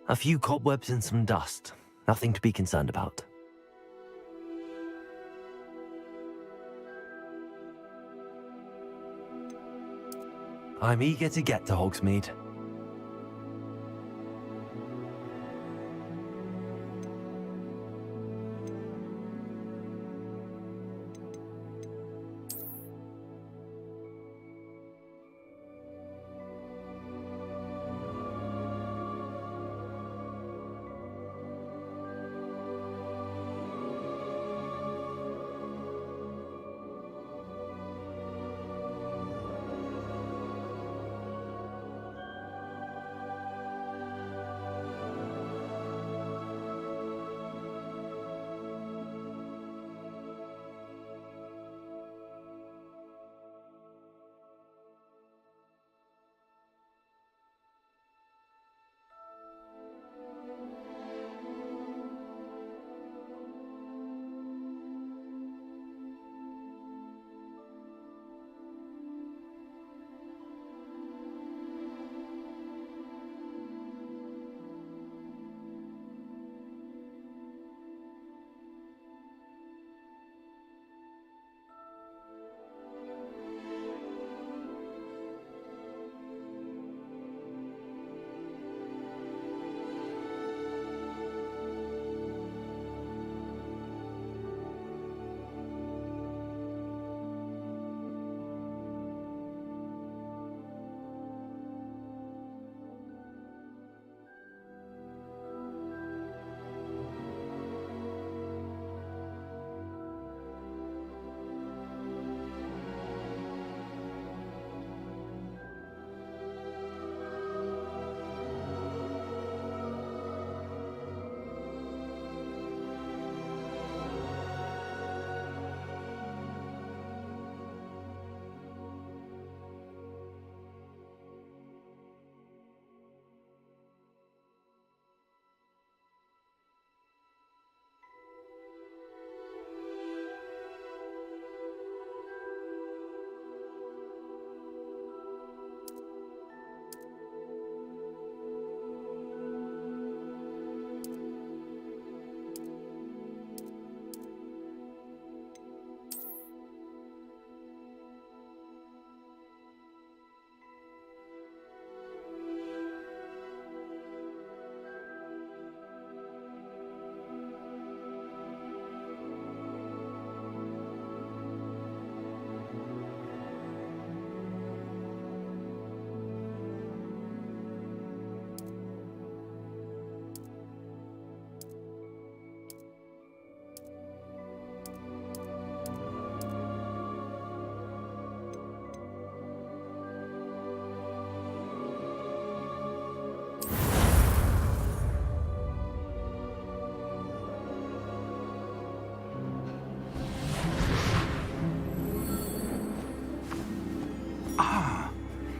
A few cobwebs and some dust. Nothing to be concerned about. I'm eager to get to Hogsmeade.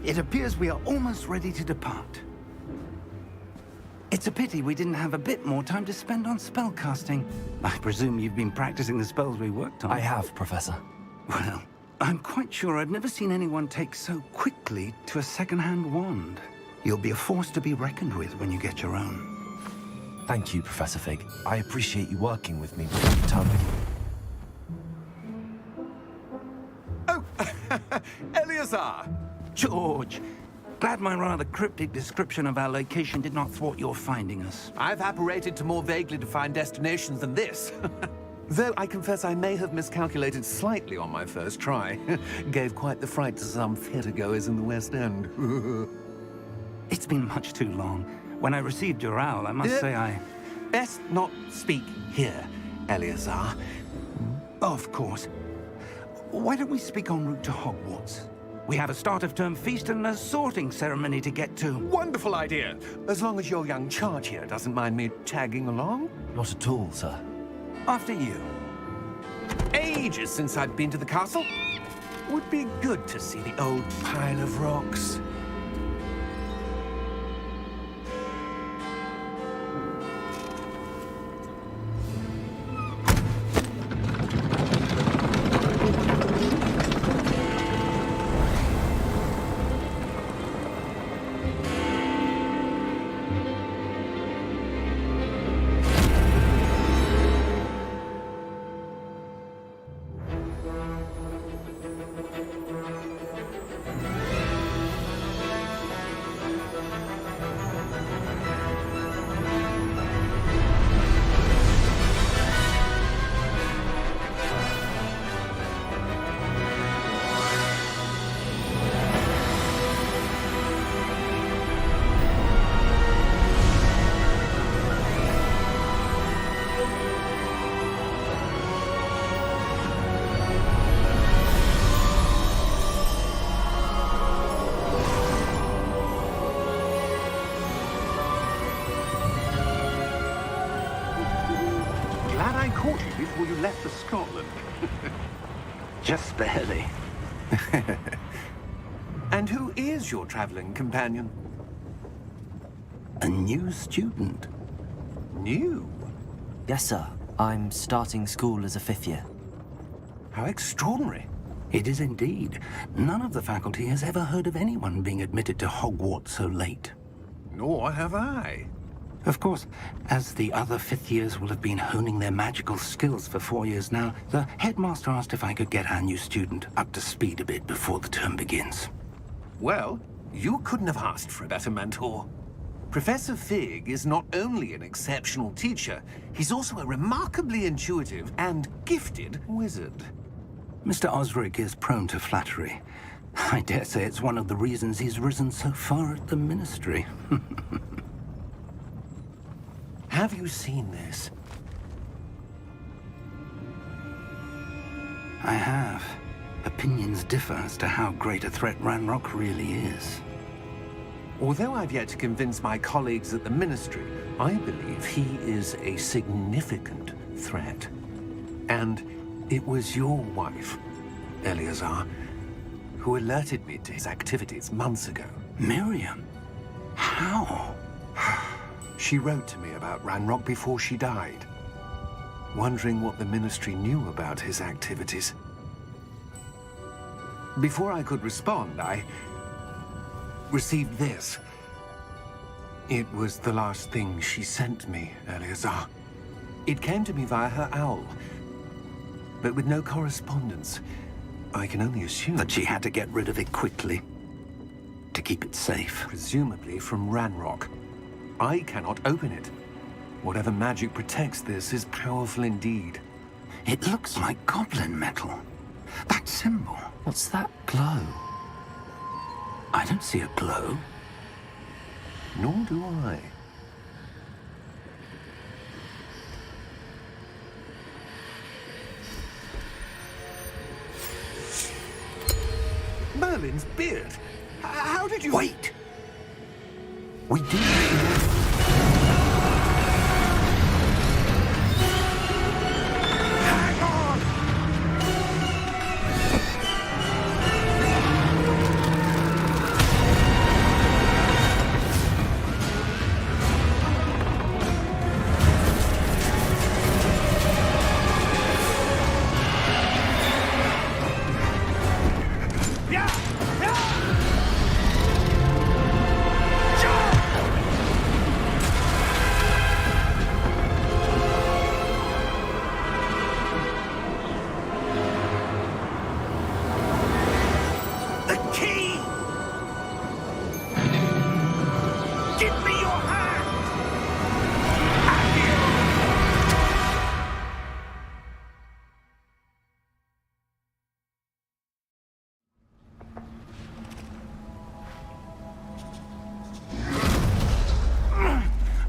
It appears we are almost ready to depart. It's a pity we didn't have a bit more time to spend on spellcasting. I presume you've been practicing the spells we worked on. I have, Professor. Well, I'm quite sure I've never seen anyone take so quickly to a second-hand wand. You'll be a force to be reckoned with when you get your own. Thank you, Professor Fig. I appreciate you working with me before you turn me. Oh, Eleazar! George, glad my rather cryptic description of our location did not thwart your finding us. I've apparated to more vaguely defined destinations than this. Though I confess I may have miscalculated slightly on my first try. Gave quite the fright to some theatergoers in the West End. It's been much too long. When I received your owl, I must say I... Best not speak here, Eleazar. Of course. Why don't we speak en route to Hogwarts? We have a start-of-term feast and a sorting ceremony to get to. Wonderful idea! As long as your young charge here doesn't mind me tagging along. Not at all, sir. After you. Ages since I'd been to the castle. Would be good to see the old pile of rocks. I caught you before you left for Scotland. Just barely. And who is your traveling companion? A new student. New? Yes, sir. I'm starting school as a 5th year. How extraordinary. It is indeed. None of the faculty has ever heard of anyone being admitted to Hogwarts so late. Nor have I. Of course, as the other 5th years will have been honing their magical skills for 4 years now, the headmaster asked if I could get our new student up to speed a bit before the term begins. Well, you couldn't have asked for a better mentor. Professor Fig is not only an exceptional teacher, he's also a remarkably intuitive and gifted wizard. Mr. Osric is prone to flattery. I dare say it's one of the reasons he's risen so far at the Ministry. Have you seen this? I have. Opinions differ as to how great a threat Ranrock really is. Although I've yet to convince my colleagues at the Ministry, I believe he is a significant threat. And it was your wife, Eleazar, who alerted me to his activities months ago. Miriam? How? She wrote to me about Ranrock before she died, wondering what the Ministry knew about his activities. Before I could respond, I received this. It was the last thing she sent me, Eleazar. It came to me via her owl, but with no correspondence. I can only assume That she had to get rid of it quickly, to keep it safe. presumably from Ranrock. I cannot open it. Whatever magic protects this is powerful indeed. It looks like goblin metal. That symbol. What's that glow? I don't see a glow. Nor do I. Merlin's beard. How did you... Wait! We do. Hang on! The key! Give me your hand!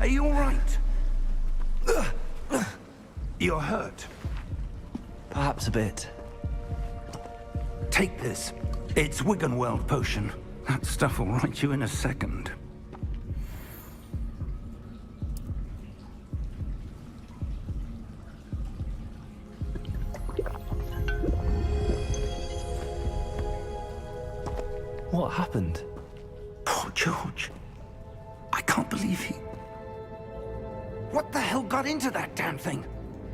Are you all right? You're hurt. Perhaps a bit. Take this. It's Wiggenweld potion. That stuff will right you in a second. What happened? Poor George. I can't believe he... What the hell got into that damn thing?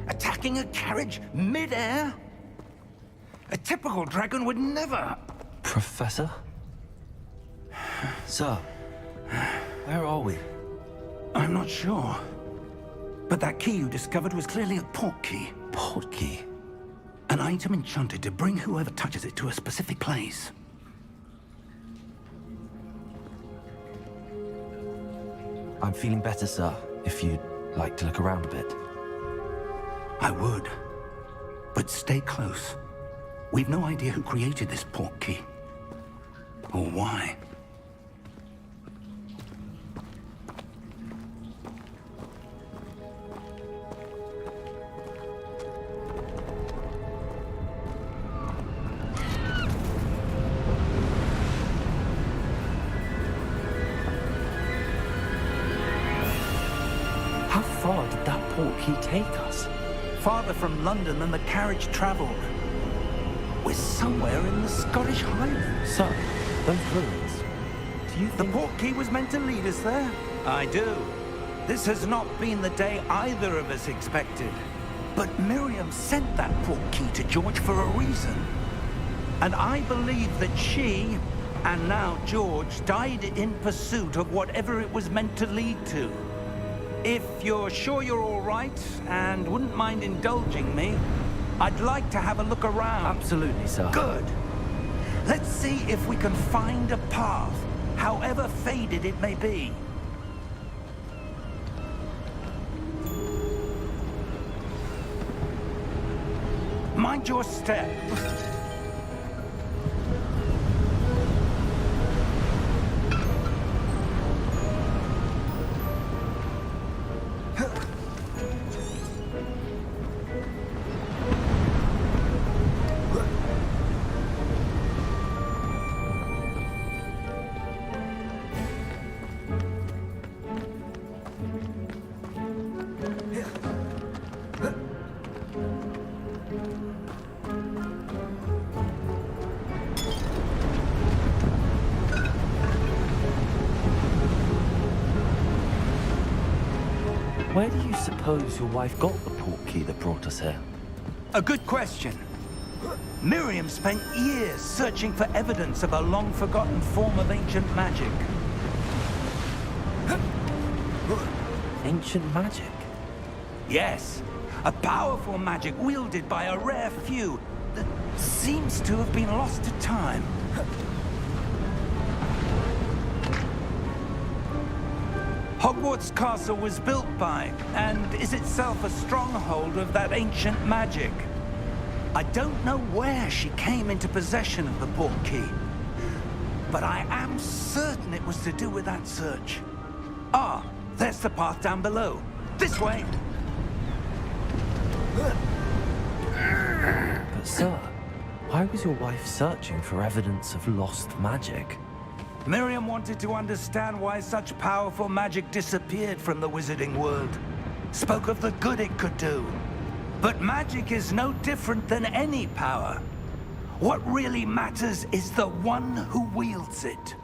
Attacking a carriage mid-air? A typical dragon would never... Professor? Sir, where are we? I'm not sure. But that key you discovered was clearly a port key. Port key? An item enchanted to bring whoever touches it to a specific place. I'm feeling better, sir, if you'd like to look around a bit. I would. But stay close. We've no idea who created this port key. Or why. How far did that port key take us? farther from London than the carriage travelled. We're somewhere in the Scottish Highlands. Sir, those ruins. Do you The think... portkey was meant to lead us there? I do. This has not been the day either of us expected. But Miriam sent that portkey to George for a reason. And I believe that she, and now George, died in pursuit of whatever it was meant to lead to. If you're sure you're all right, and wouldn't mind indulging me, I'd like to have a look around. Absolutely, sir. Good. Let's see if we can find a path, however faded it may be. Mind your step. Where do you suppose your wife got the portkey that brought us here? A good question. Miriam spent years searching for evidence of a long-forgotten form of ancient magic. Ancient magic? Yes, a powerful magic wielded by a rare few that seems to have been lost to time. Hogwarts Castle was built by, and is itself a stronghold of that ancient magic. I don't know where she came into possession of the portkey, but I am certain it was to do with that search. Ah, there's the path down below. This way! But sir, why was your wife searching for evidence of lost magic? Miriam wanted to understand why such powerful magic disappeared from the wizarding world. Spoke of the good it could do. But magic is no different than any power. What really matters is the one who wields it.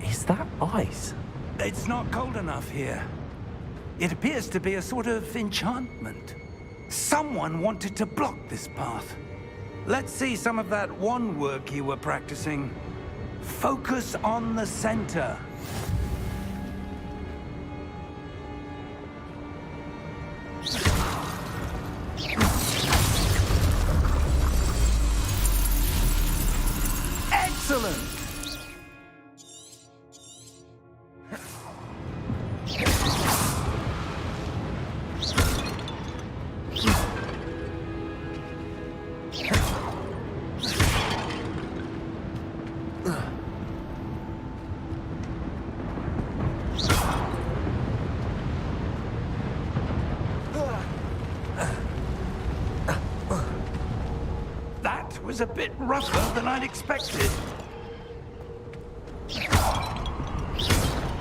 Is that ice? It's not cold enough here. It appears to be a sort of enchantment. Someone wanted to block this path. Let's see some of that wand work you were practicing. Focus on the center. Excellent! Was a bit rougher than I'd expected.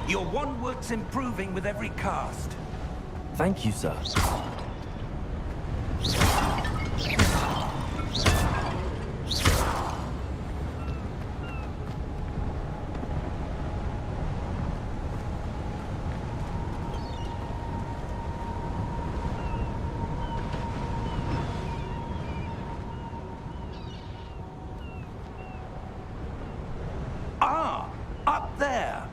Your wand work's improving with every cast. Thank you, sir. Up there!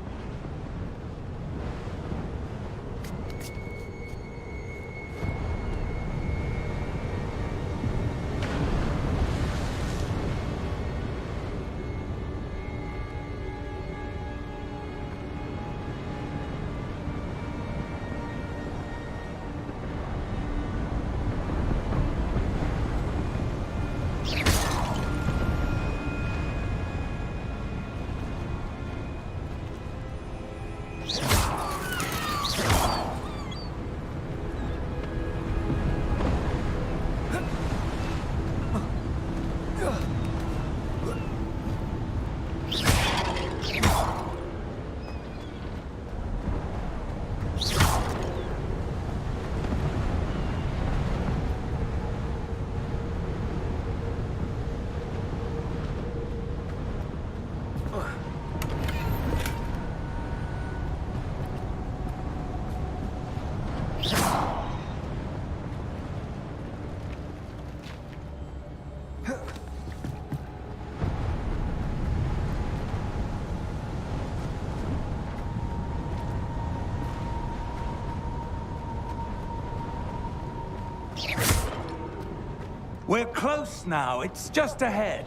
We're close now. It's just ahead.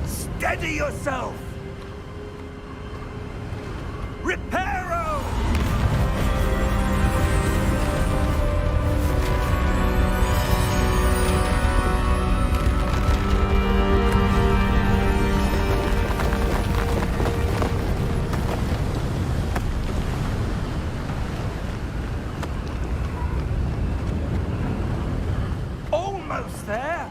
Steady yourself! Reparo! Almost there!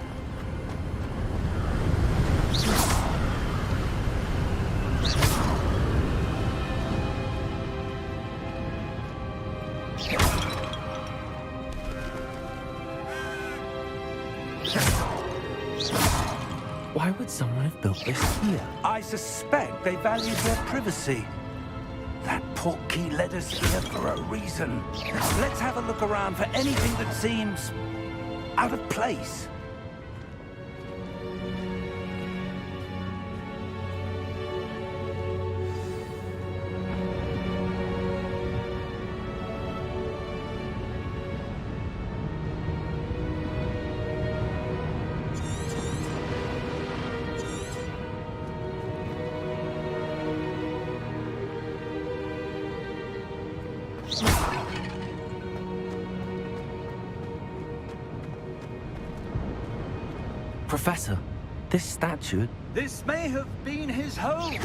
Why would someone have built this here? I suspect they valued their privacy. That portkey led us here for a reason. Let's have a look around for anything that seems out of place. Professor, this statue... This may have been his home.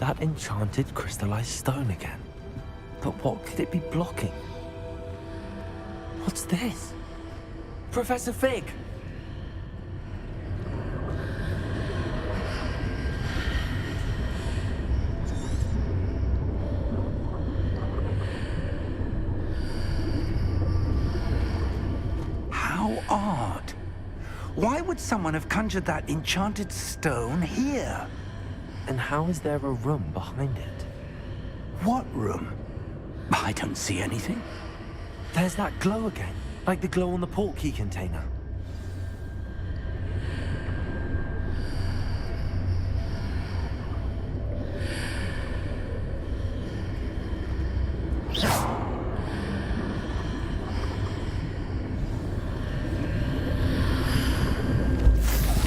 That enchanted crystallized stone again. But what could it be blocking? What's this? Professor Fig! How odd. Why would someone have conjured that enchanted stone here? And how is there a room behind it? What room? I don't see anything. There's that glow again, like the glow on the portkey container.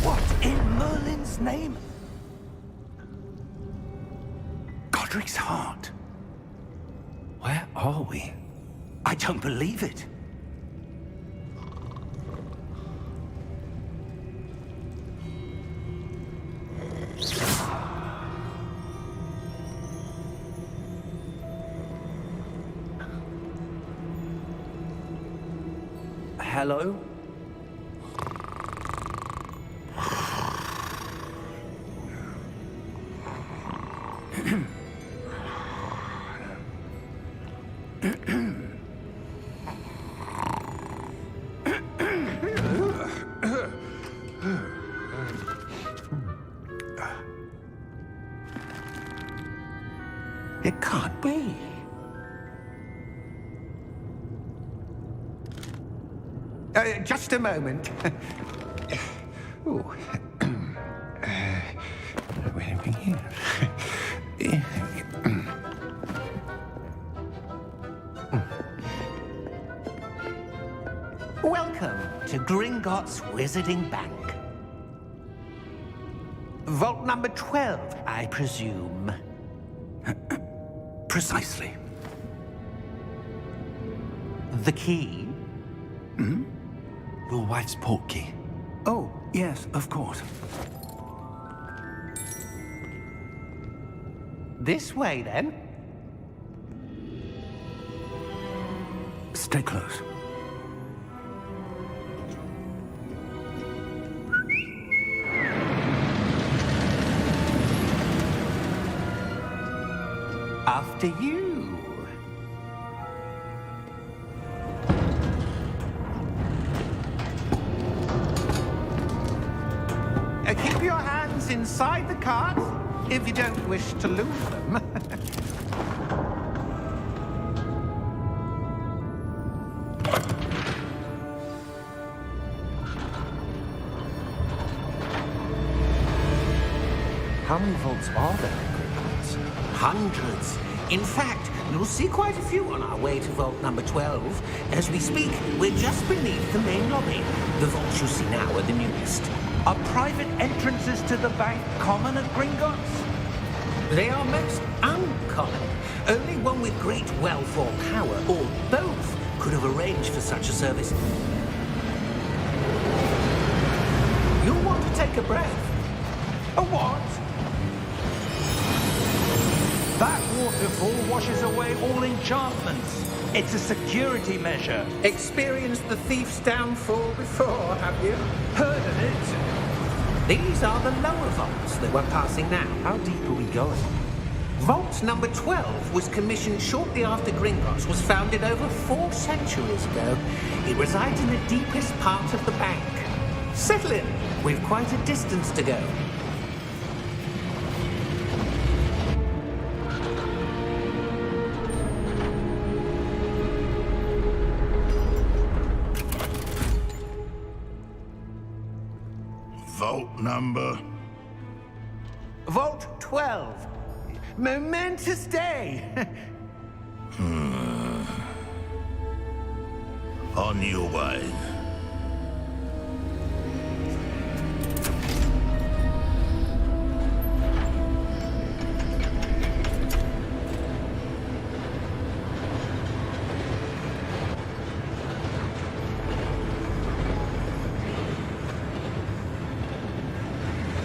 What in Merlin's name? Godric's heart. Where are we? I don't believe it. Hello? It can't be. Just a moment. Ooh. Wait a minute here. Welcome to Gringotts Wizarding Bank. Vault number 12, I presume. Precisely. The key? Your wife's port key. Oh, yes, of course. This way, then. Stay close. After you. Keep your hands inside the cart if you don't wish to lose them. How many vaults are there in Greenlands? Hundreds. In fact, you'll see quite a few on our way to vault number 12. As we speak, we're just beneath the main lobby. The vaults you see now are the newest. Are private entrances to the bank common at Gringotts? They are most uncommon. Only one with great wealth or power, or both, could have arranged for such a service. You'll want to take a breath. A what? That waterfall washes away all enchantments. It's a security measure. Experienced the thief's downfall before, have you? Heard of it? These are the lower vaults that we're passing now. How deep are we going? Vault number 12 was commissioned shortly after Gringotts was founded over 4 centuries ago. It resides in the deepest part of the bank. Settle in. We've quite a distance to go. Vault number? Vault 12. Momentous day. On your way.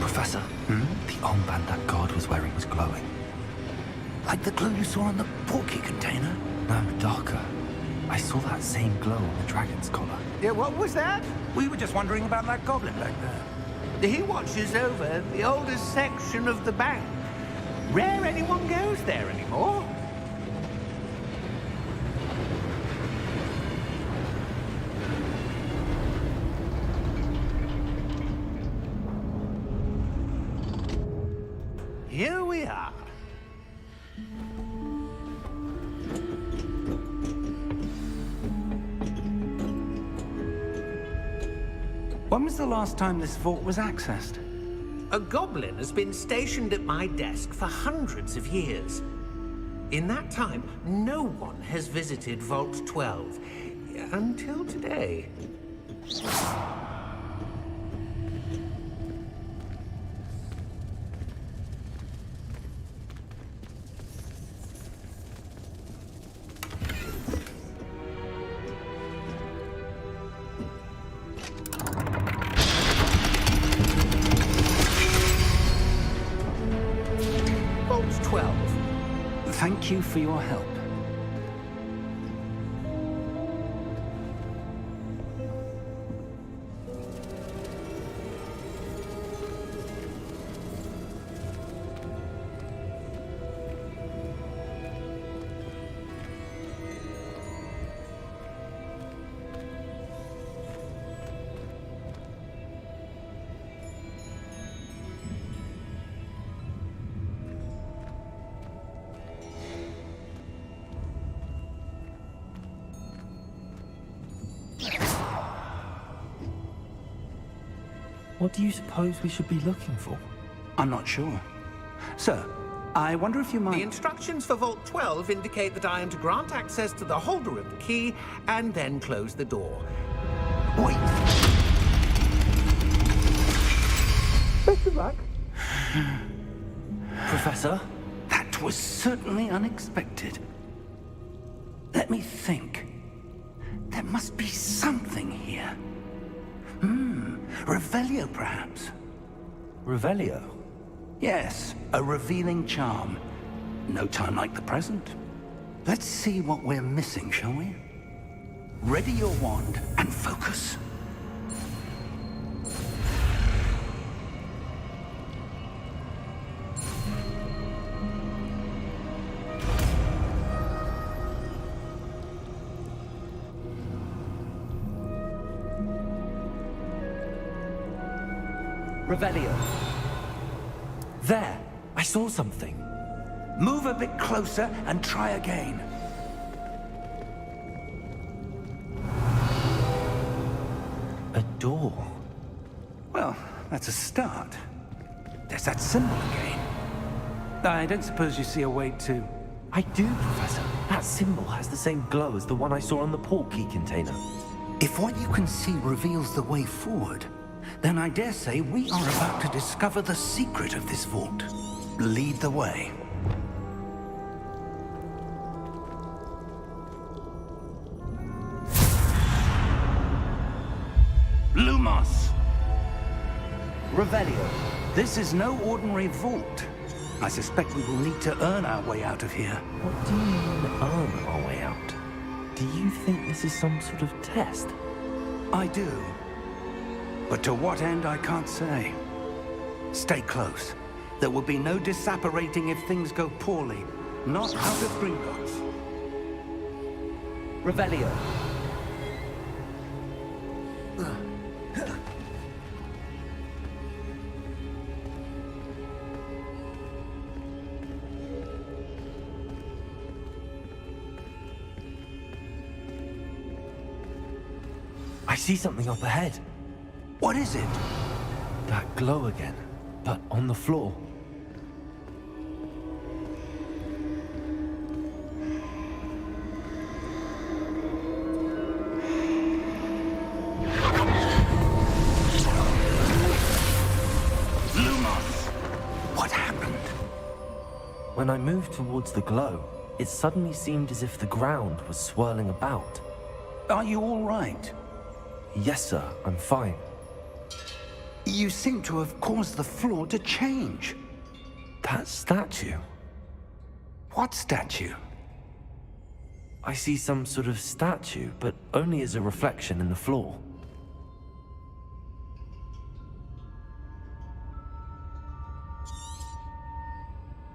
Professor, the armband that guard was wearing was glowing. Like the glow you saw on the portkey container? No, darker. I saw that same glow on the dragon's collar. Yeah, what was that? We were just wondering about that goblin back there. He watches over the oldest section of the bank. Rare anyone goes there anymore. Here we are. When was the last time this vault was accessed? A goblin has been stationed at my desk for hundreds of years. In that time, no one has visited Vault 12. Until today. Vault 12. Thank you for your help. What do you suppose we should be looking for? I'm not sure. Sir, I wonder if you might... The instructions for Vault 12 indicate that I am to grant access to the holder of the key and then close the door. Wait. Best of luck. Professor? That was certainly unexpected. Let me think. There must be something here. Revelio, perhaps? Revelio? Yes, a revealing charm. No time like the present. Let's see what we're missing, shall we? Ready your wand and focus. Revelio. There! I saw something. Move a bit closer and try again. A door. Well, that's a start. There's that symbol again. I don't suppose you see a way to... I do, Professor. That symbol has the same glow as the one I saw on the port key container. If what you can see reveals the way forward, then I dare say we are about to discover the secret of this vault. Lead the way. Lumos! Revelio. This is no ordinary vault. I suspect we will need to earn our way out of here. What do you mean, earn our way out? Do you think this is some sort of test? I do. But to what end, I can't say. Stay close. There will be no disapparating if things go poorly. Not out of Gringotts. Revelio. I see something up ahead. What is it? That glow again, but on the floor. Lumos! What happened? When I moved towards the glow, it suddenly seemed as if the ground was swirling about. Are you all right? Yes, sir, I'm fine. You seem to have caused the floor to change. That statue. What statue? I see some sort of statue, but only as a reflection in the floor.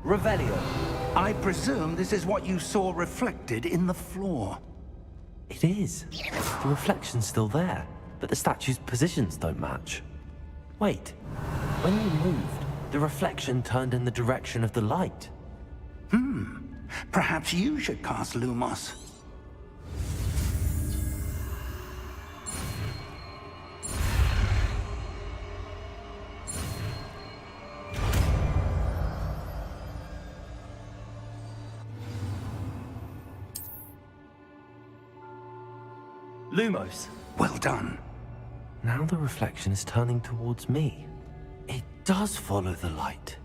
Revelio. I presume this is what you saw reflected in the floor. It is. The reflection's still there, but the statue's positions don't match. Wait. When you moved, the reflection turned in the direction of the light. Perhaps you should cast Lumos. Lumos. Well done. Now the reflection is turning towards me. It does follow the light.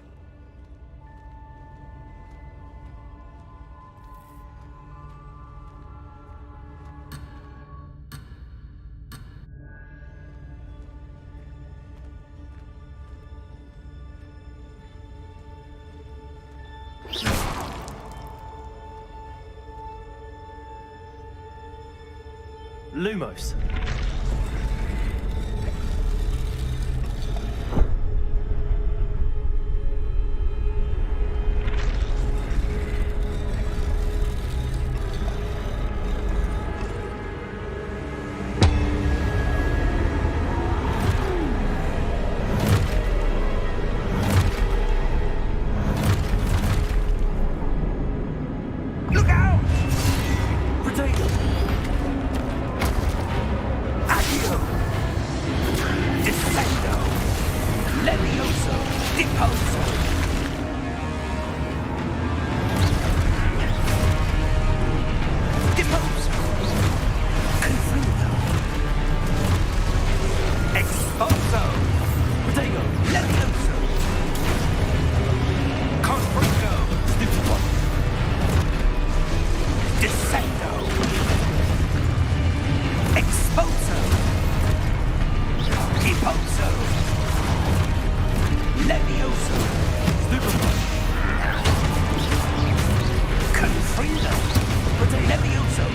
Lumos. Look out! Potato! Expulso! Repulso! Levioso! Stupefy! Confrido! Levioso!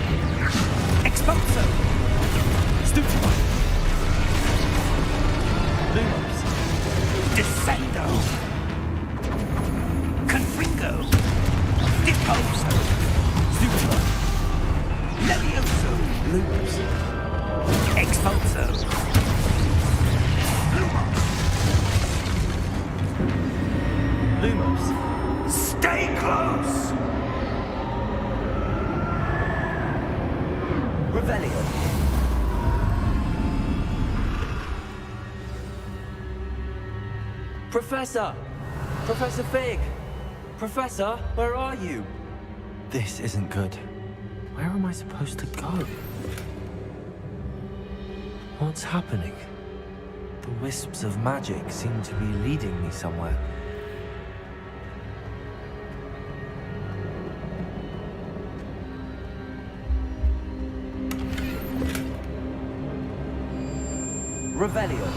Expulso! Stupefy! Lumos! Descendo! Confringo! Deposo! Stupefy! Levioso! Lumos! Expulso! Lumos! Lumos! Stay close! Revelio! Professor! Professor Fig! Professor, where are you? This isn't good. Where am I supposed to go? What's happening? The wisps of magic seem to be leading me somewhere. Revelio.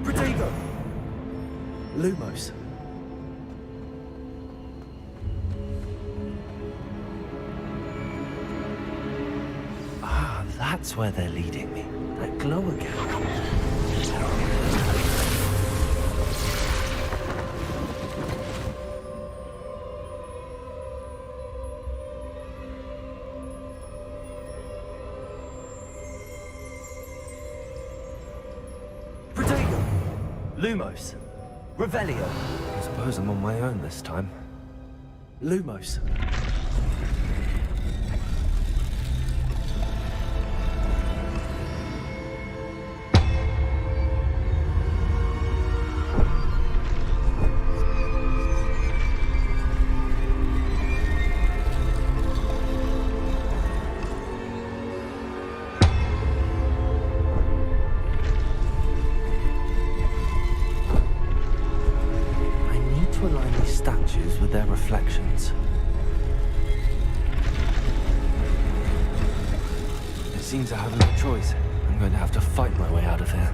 Protego! Lumos. Ah, that's where they're leading me. That glow again. Lumos. Revelio. I suppose I'm on my own this time. Lumos. With their reflections. It seems I have no choice. I'm going to have to fight my way out of here.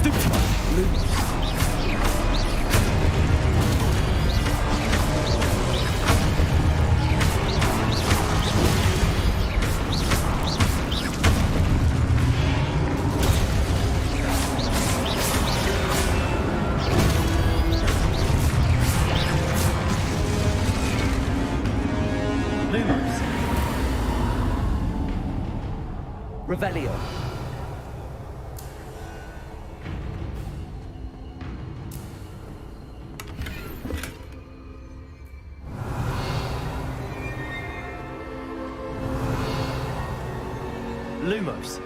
Stupid. Revelio. Lumos.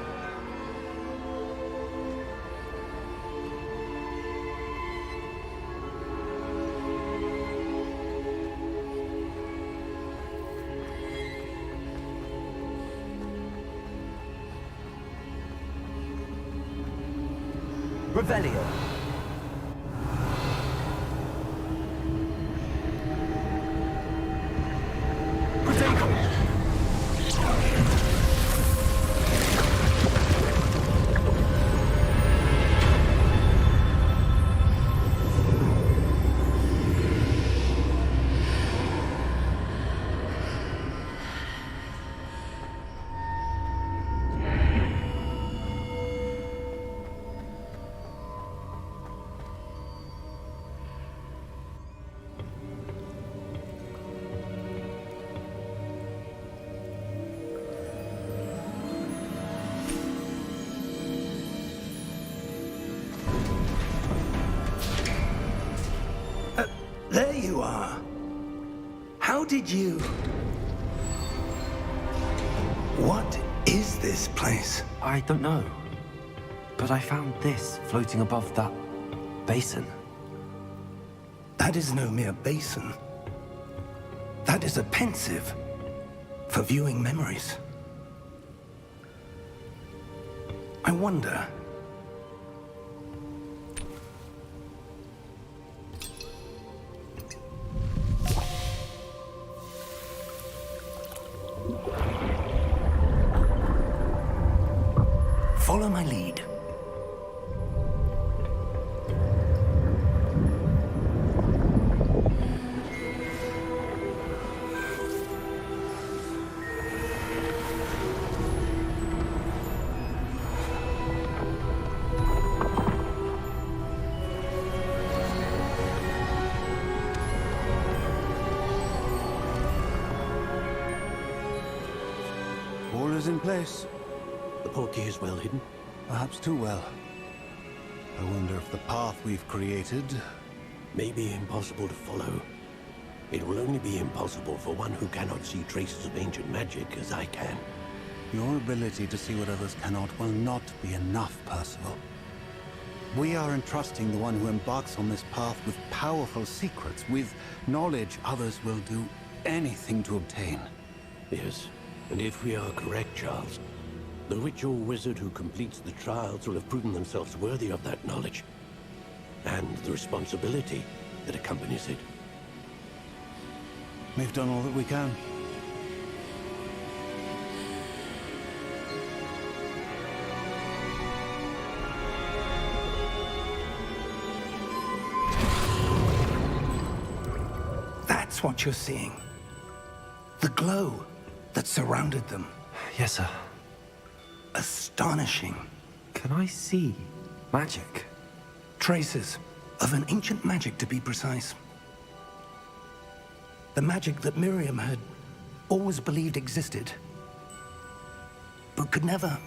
Revelio. There you are. How did you... What is this place? I don't know. But I found this floating above that basin. That is no mere basin. That is a pensive for viewing memories. I wonder... Follow my lead. All is in place. The portkey is well hidden. Perhaps too well. I wonder if the path we've created... May be impossible to follow. It will only be impossible for one who cannot see traces of ancient magic as I can. Your ability to see what others cannot will not be enough, Percival. We are entrusting the one who embarks on this path with powerful secrets, with knowledge others will do anything to obtain. Yes, and if we are correct, Charles, the witch or wizard who completes the trials will have proven themselves worthy of that knowledge, and the responsibility that accompanies it. We've done all that we can. That's what you're seeing. The glow that surrounded them. Yes, sir. Astonishing. Can I see magic? Traces of an ancient magic, to be precise. The magic that Miriam had always believed existed, but could never.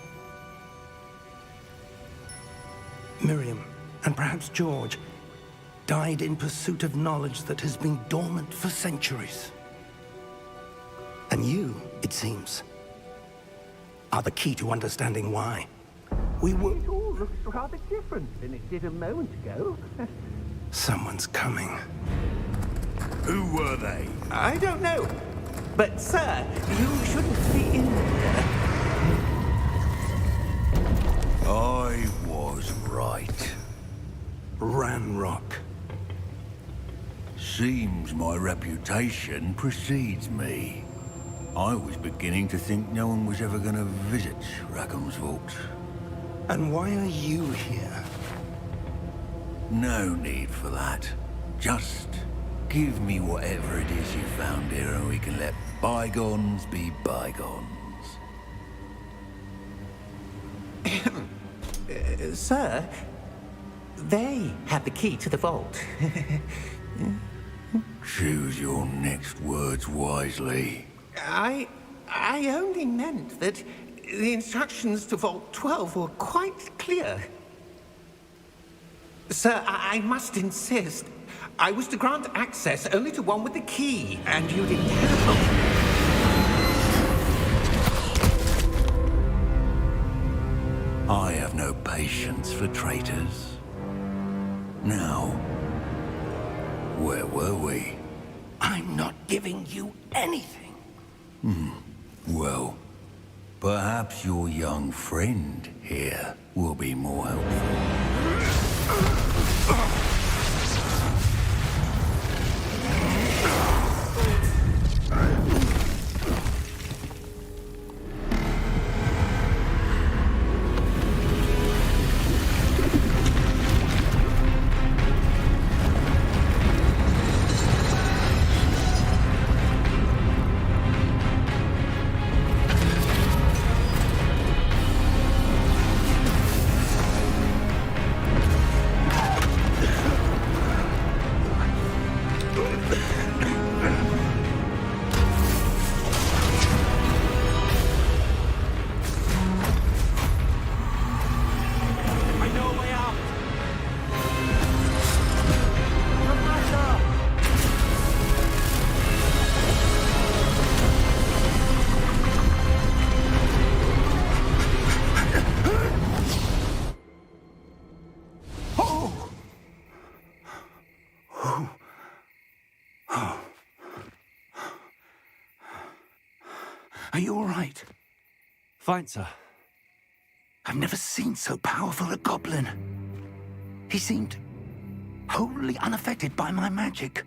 Miriam, and perhaps George, died in pursuit of knowledge that has been dormant for centuries. And you, it seems, are the key to understanding why. We were... It all looks rather different than it did a moment ago. Someone's coming. Who were they? I don't know. But, sir, you shouldn't be in there. I was right. Ranrock. Seems my reputation precedes me. I was beginning to think no one was ever going to visit Rackham's vault. And why are you here? No need for that. Just give me whatever it is you found here and we can let bygones be bygones. Sir, they have the key to the vault. Choose your next words wisely. I only meant that the instructions to Vault 12 were quite clear. Sir, I must insist. I was to grant access only to one with the key, and you didn't have. I have no patience for traitors. Now, where were we? I'm not giving you anything. Well, perhaps your young friend here will be more helpful. Are you all right? Fine, sir. I've never seen so powerful a goblin. He seemed wholly unaffected by my magic.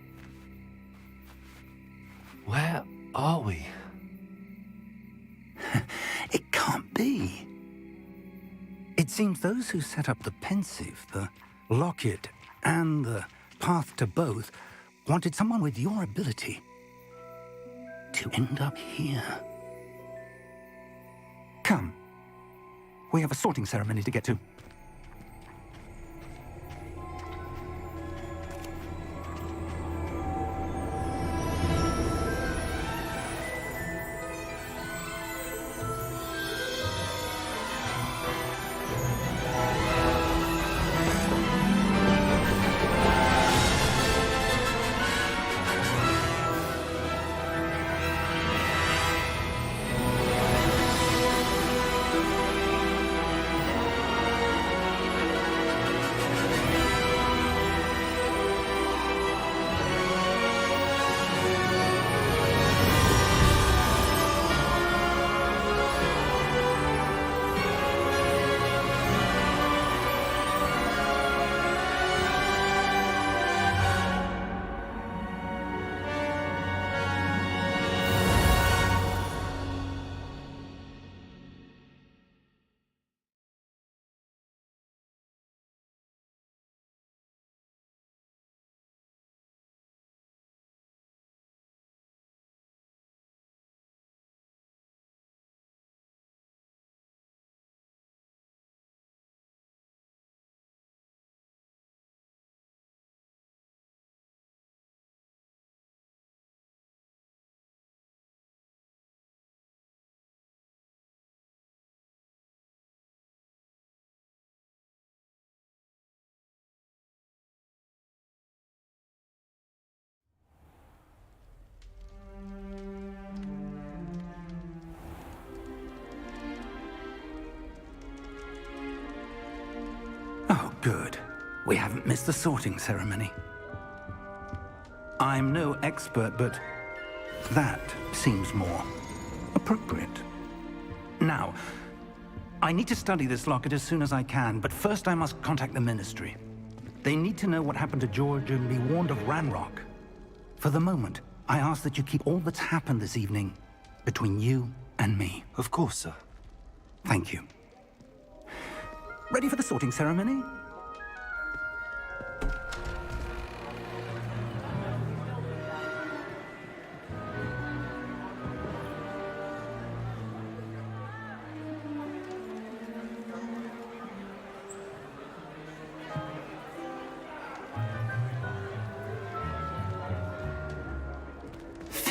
Where are we? It can't be. It seems those who set up the pensive, the locket, and the path to both wanted someone with your ability to end up here. Come. We have a sorting ceremony to get to. Oh, good. We haven't missed the sorting ceremony. I'm no expert, but that seems more appropriate. Now, I need to study this locket as soon as I can, but first I must contact the Ministry. They need to know what happened to George and be warned of Ranrock. For the moment, I ask that you keep all that's happened this evening between you and me. Of course, sir. Thank you. Ready for the sorting ceremony?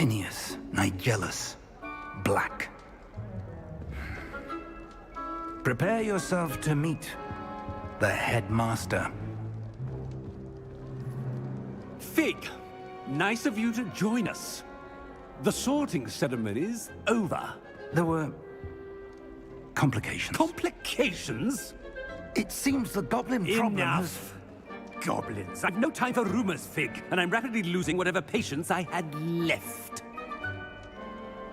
Tinius, Nigellus, Black. Prepare yourself to meet the headmaster. Fig, nice of you to join us. The sorting ceremony's over. There were complications. Complications? It seems the goblin problem has... Enough! Goblins. I've no time for rumors, Fig, and I'm rapidly losing whatever patience I had left.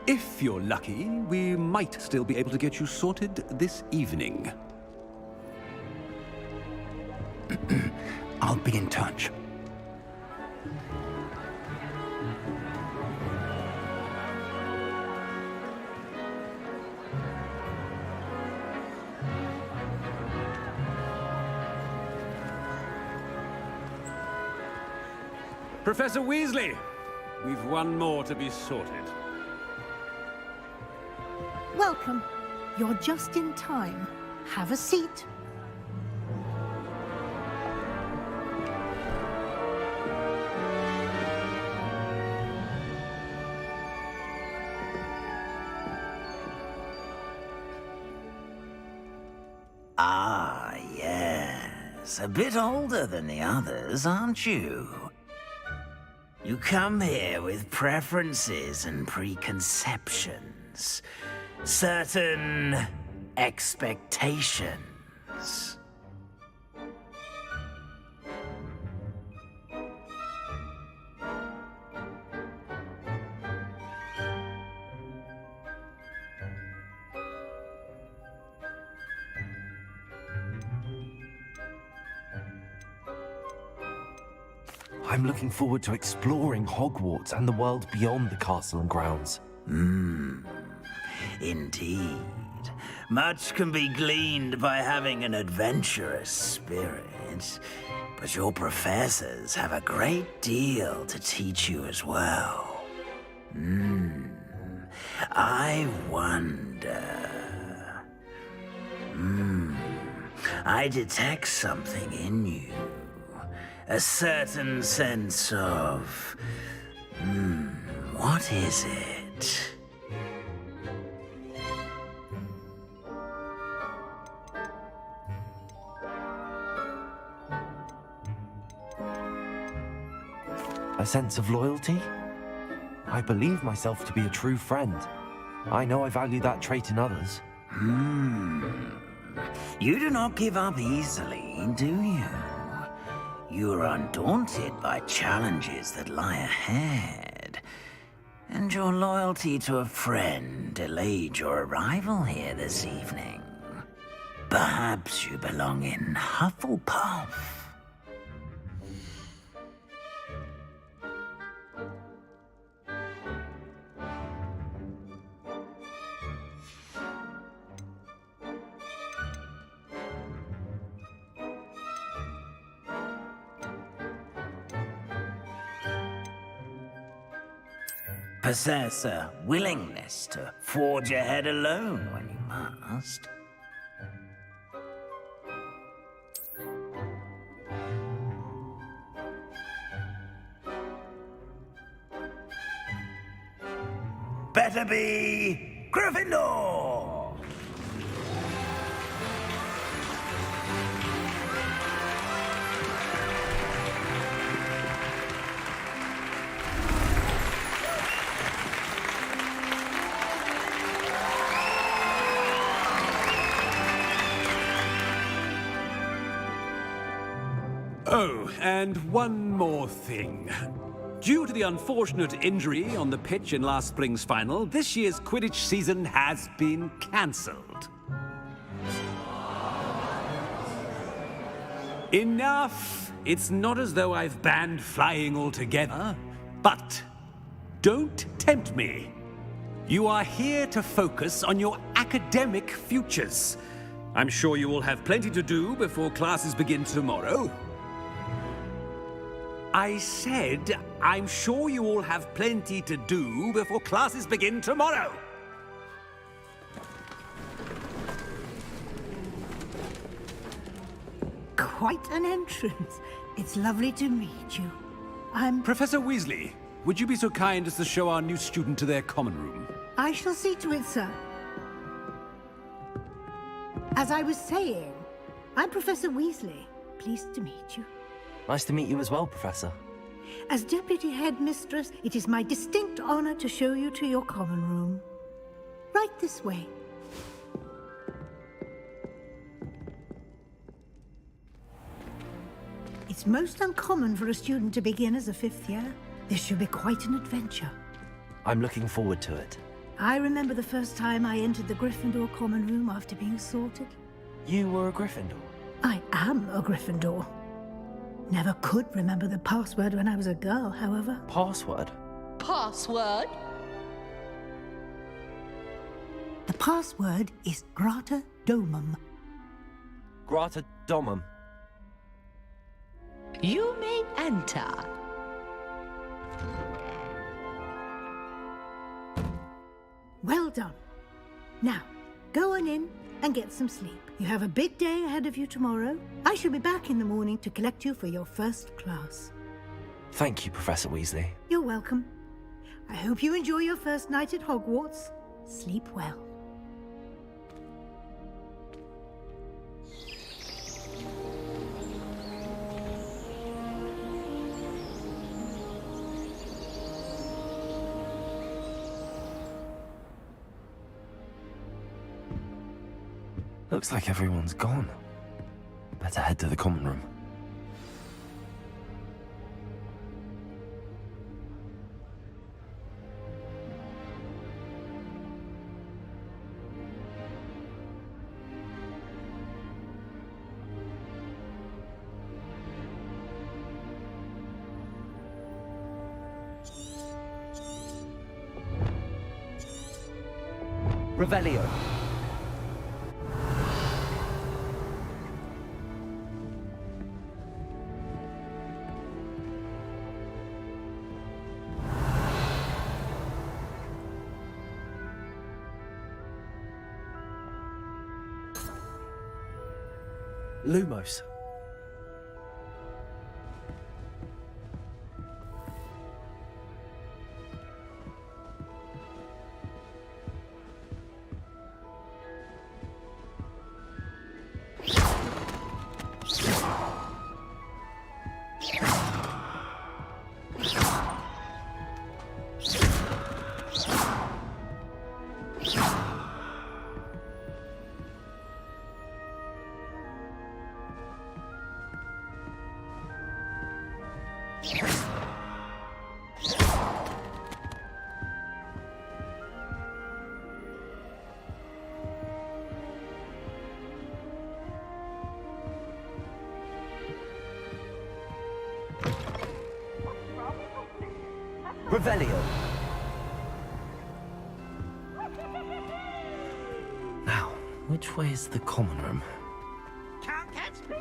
If you're lucky, we might still be able to get you sorted this evening. I'll be in touch. Professor Weasley, we've one more to be sorted. Welcome. You're just in time. Have a seat. Ah, yes. A bit older than the others, aren't you? You come here with preferences and preconceptions. Certain expectations. I'm looking forward to exploring Hogwarts and the world beyond the castle and grounds. Indeed. Much can be gleaned by having an adventurous spirit, but your professors have a great deal to teach you as well. I wonder... I detect something in you. A certain sense of... what is it? A sense of loyalty? I believe myself to be a true friend. I know I value that trait in others. You do not give up easily, do you? You are undaunted by challenges that lie ahead. And your loyalty to a friend delayed your arrival here this evening. Perhaps you belong in Hufflepuff. Possess a willingness to forge ahead alone when you must. Better be Gryffindor! Oh, and one more thing. Due to the unfortunate injury on the pitch in last spring's final, this year's Quidditch season has been cancelled. Enough! It's not as though I've banned flying altogether, but don't tempt me. You are here to focus on your academic futures. I'm sure you will have plenty to do before classes begin tomorrow. I said, I'm sure you all have plenty to do before classes begin tomorrow. Quite an entrance. It's lovely to meet you. I'm... Professor Weasley, would you be so kind as to show our new student to their common room? I shall see to it, sir. As I was saying, I'm Professor Weasley. Pleased to meet you. Nice to meet you as well, Professor. As Deputy Headmistress, it is my distinct honor to show you to your common room. Right this way. It's most uncommon for a student to begin as a 5th year. This should be quite an adventure. I'm looking forward to it. I remember the first time I entered the Gryffindor common room after being sorted. You were a Gryffindor? I am a Gryffindor. Never could remember the password when I was a girl, however. Password? Password? The password is Grata Domum. Grata Domum. You may enter. Well done. Now, go on in and get some sleep. You have a big day ahead of you tomorrow. I shall be back in the morning to collect you for your first class. Thank you, Professor Weasley. You're welcome. I hope you enjoy your first night at Hogwarts. Sleep well. Looks like everyone's gone. Better head to the common room. Revelio. Lumos. Revelio. Now, which way is the common room? Can't catch me!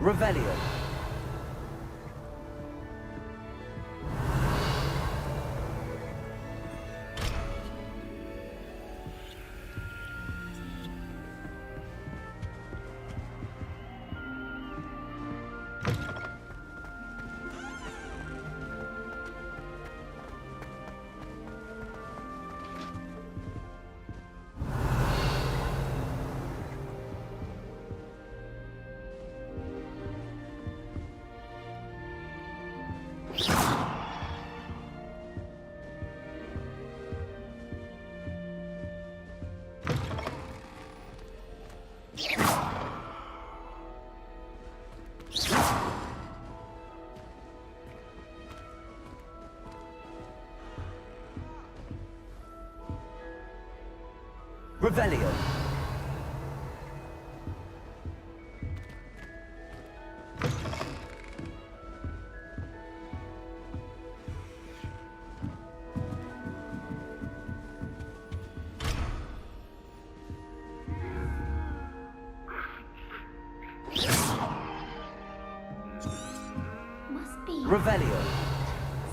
Revelio. Revelio. Revelio.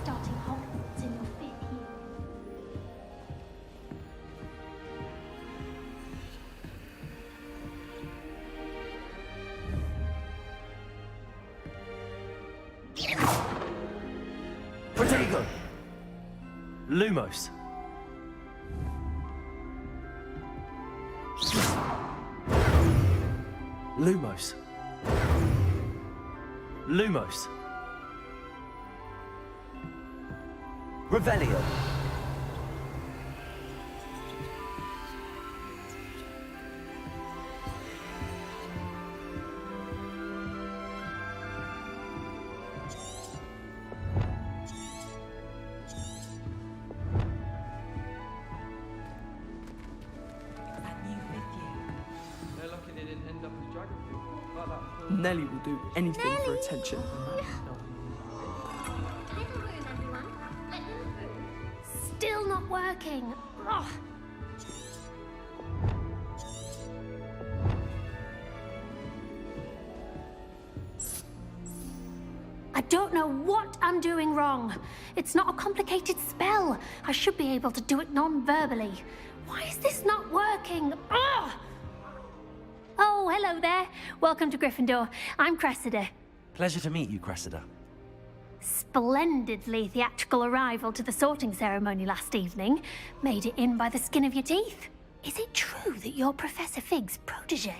Starting Hogwarts in your 5th year. Protego. Lumos. Lumos. Lumos. Revelio. Nelly will do anything for attention. Still not working. Ugh. I don't know what I'm doing wrong. It's not a complicated spell. I should be able to do it non-verbally. Why is this not working? Ugh! Oh, hello there. Welcome to Gryffindor. I'm Cressida. Pleasure to meet you, Cressida. Splendidly theatrical arrival to the sorting ceremony last evening. Made it in by the skin of your teeth. Is it true that you're Professor Fig's protege?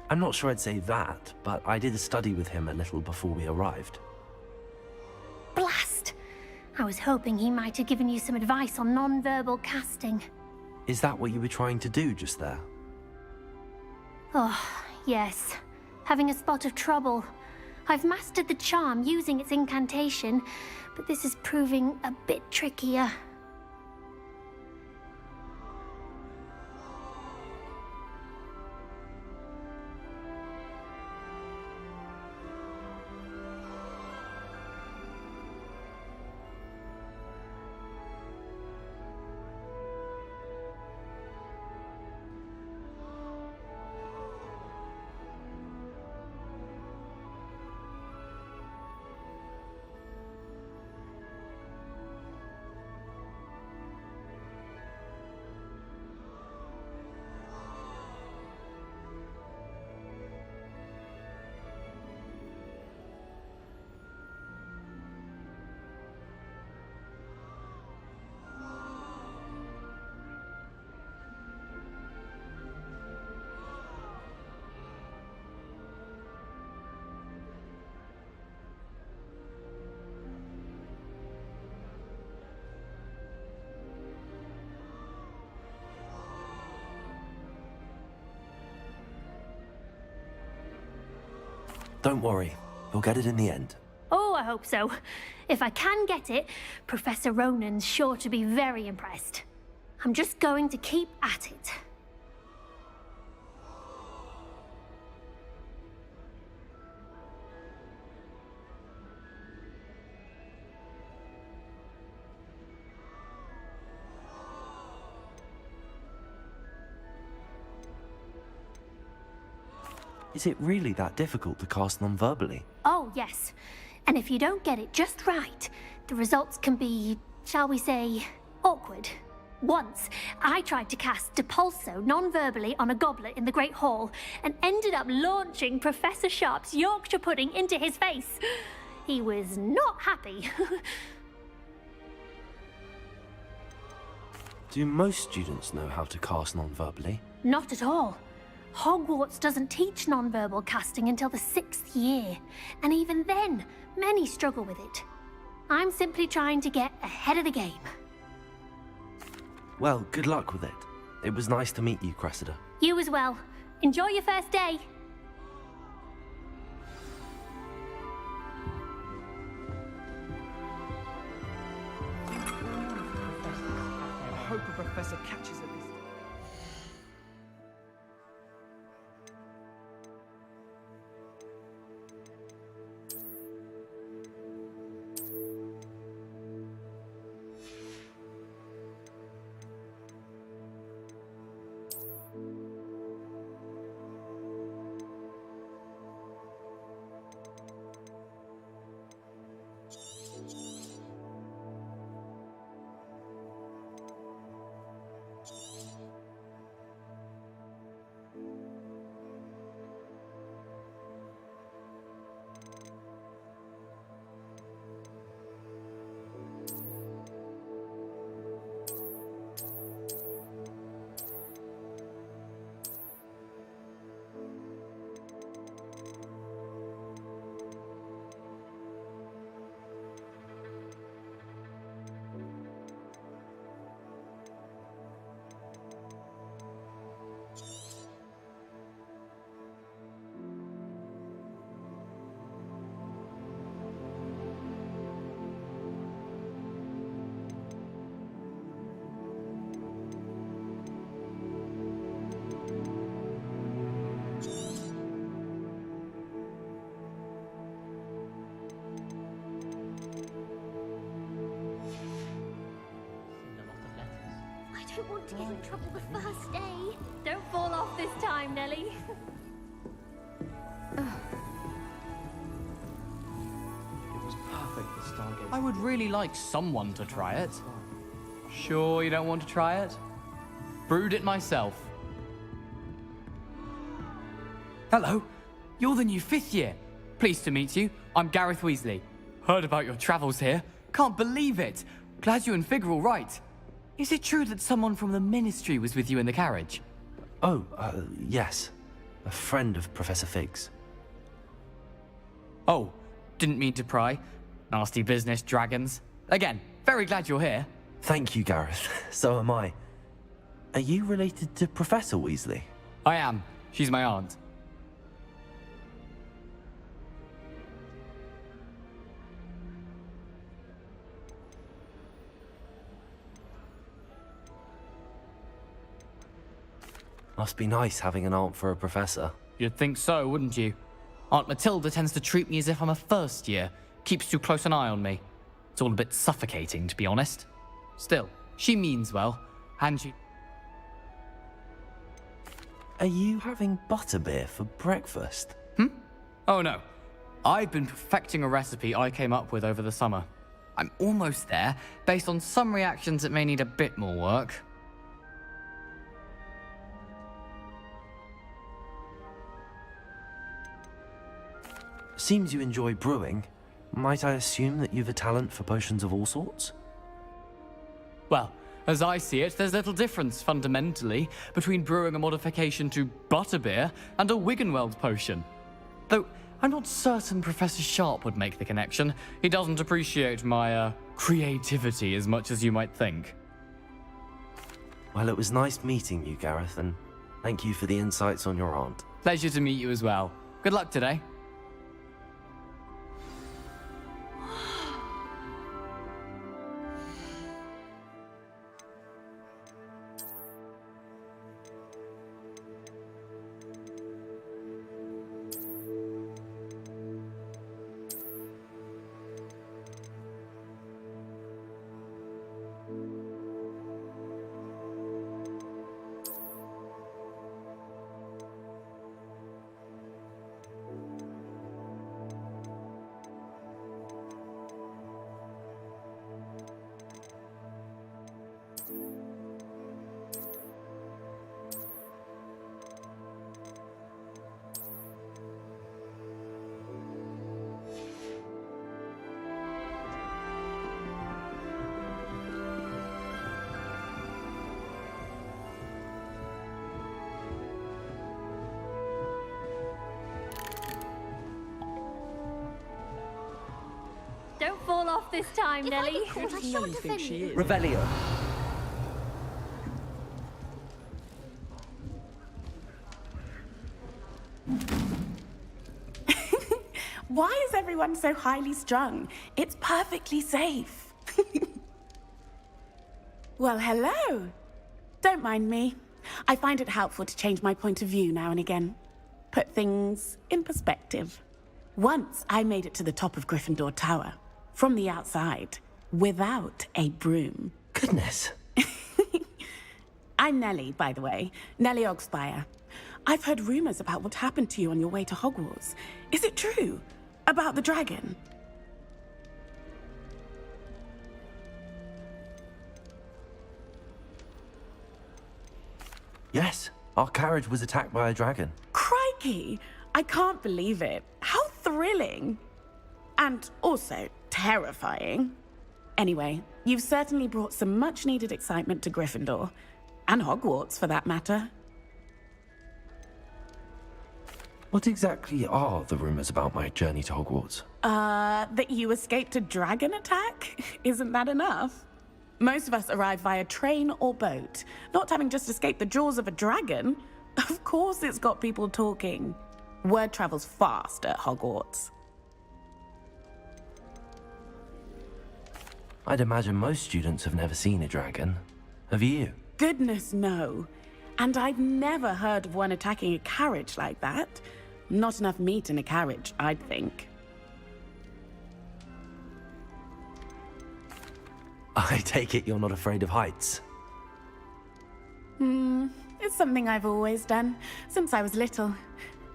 I'm not sure I'd say that, but I did study with him a little before we arrived. Blast! I was hoping he might have given you some advice on non-verbal casting. Is that what you were trying to do just there? Oh, yes. Having a spot of trouble. I've mastered the charm using its incantation, but this is proving a bit trickier. Don't worry, you'll get it in the end. Oh, I hope so. If I can get it, Professor Ronan's sure to be very impressed. I'm just going to keep at it. Is it really that difficult to cast non-verbally? Oh, yes. And if you don't get it just right, the results can be, shall we say, awkward. Once, I tried to cast Depulso non-verbally on a goblet in the Great Hall and ended up launching Professor Sharp's Yorkshire pudding into his face. He was not happy. Do most students know how to cast non-verbally? Not at all. Hogwarts doesn't teach non-verbal casting until the 6th year, and even then, many struggle with it. I'm simply trying to get ahead of the game. Well, good luck with it. It was nice to meet you, Cressida. You as well. Enjoy your first day. I hope a professor catches at this. I don't want to get in trouble the first day. Don't fall off this time, Nellie. It was perfect for Stargate. I would really like someone to try it. Sure you don't want to try it? Brewed it myself. Hello, you're the new 5th year. Pleased to meet you. I'm Gareth Weasley. Heard about your travels here. Can't believe it. Glad you and Fig are all right. Is it true that someone from the Ministry was with you in the carriage? Oh, yes. A friend of Professor Fig's. Oh, didn't mean to pry. Nasty business, dragons. Again, very glad you're here. Thank you, Gareth. So am I. Are you related to Professor Weasley? I am. She's my aunt. Must be nice having an aunt for a professor. You'd think so, wouldn't you? Aunt Matilda tends to treat me as if I'm a first year. Keeps too close an eye on me. It's all a bit suffocating, to be honest. Still, she means well, and she... Are you having butterbeer for breakfast? Oh no. I've been perfecting a recipe I came up with over the summer. I'm almost there. Based on some reactions, it may need a bit more work. Seems you enjoy brewing. Might I assume that you've a talent for potions of all sorts? Well, as I see it, there's little difference, fundamentally, between brewing a modification to butterbeer and a Wiggenweld potion. Though, I'm not certain Professor Sharp would make the connection. He doesn't appreciate my, creativity as much as you might think. Well, it was nice meeting you, Gareth, and thank you for the insights on your aunt. Pleasure to meet you as well. Good luck today. pull off this time, Nelly. Who does Nelly think she is? Revelio. Why is everyone so highly strung? It's perfectly safe. Well, hello. Don't mind me. I find it helpful to change my point of view now and again. Put things in perspective. Once I made it to the top of Gryffindor Tower, from the outside, without a broom. Goodness. I'm Nelly, by the way. Nelly Ogspire. I've heard rumors about what happened to you on your way to Hogwarts. Is it true? About the dragon? Yes, our carriage was attacked by a dragon. Crikey! I can't believe it. How thrilling! And also terrifying. Anyway, you've certainly brought some much-needed excitement to Gryffindor. And Hogwarts, for that matter. What exactly are the rumors about my journey to Hogwarts? That you escaped a dragon attack? Isn't that enough? Most of us arrive via train or boat, not having just escaped the jaws of a dragon. Of course it's got people talking. Word travels fast at Hogwarts. I'd imagine most students have never seen a dragon. Have you? Goodness, no. And I've never heard of one attacking a carriage like that. Not enough meat in a carriage, I'd think. I take it you're not afraid of heights. It's something I've always done, since I was little.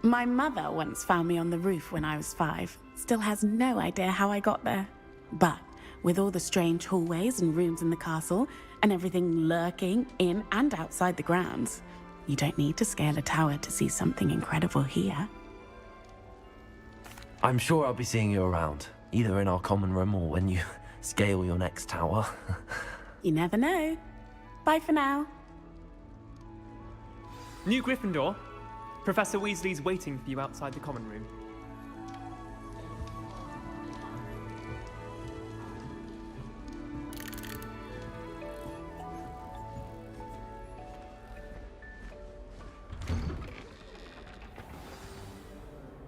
My mother once found me on the roof when I was 5. Still has no idea how I got there. But with all the strange hallways and rooms in the castle, and everything lurking in and outside the grounds, you don't need to scale a tower to see something incredible here. I'm sure I'll be seeing you around, either in our common room or when you scale your next tower. You never know. Bye for now. New Gryffindor. Professor Weasley's waiting for you outside the common room.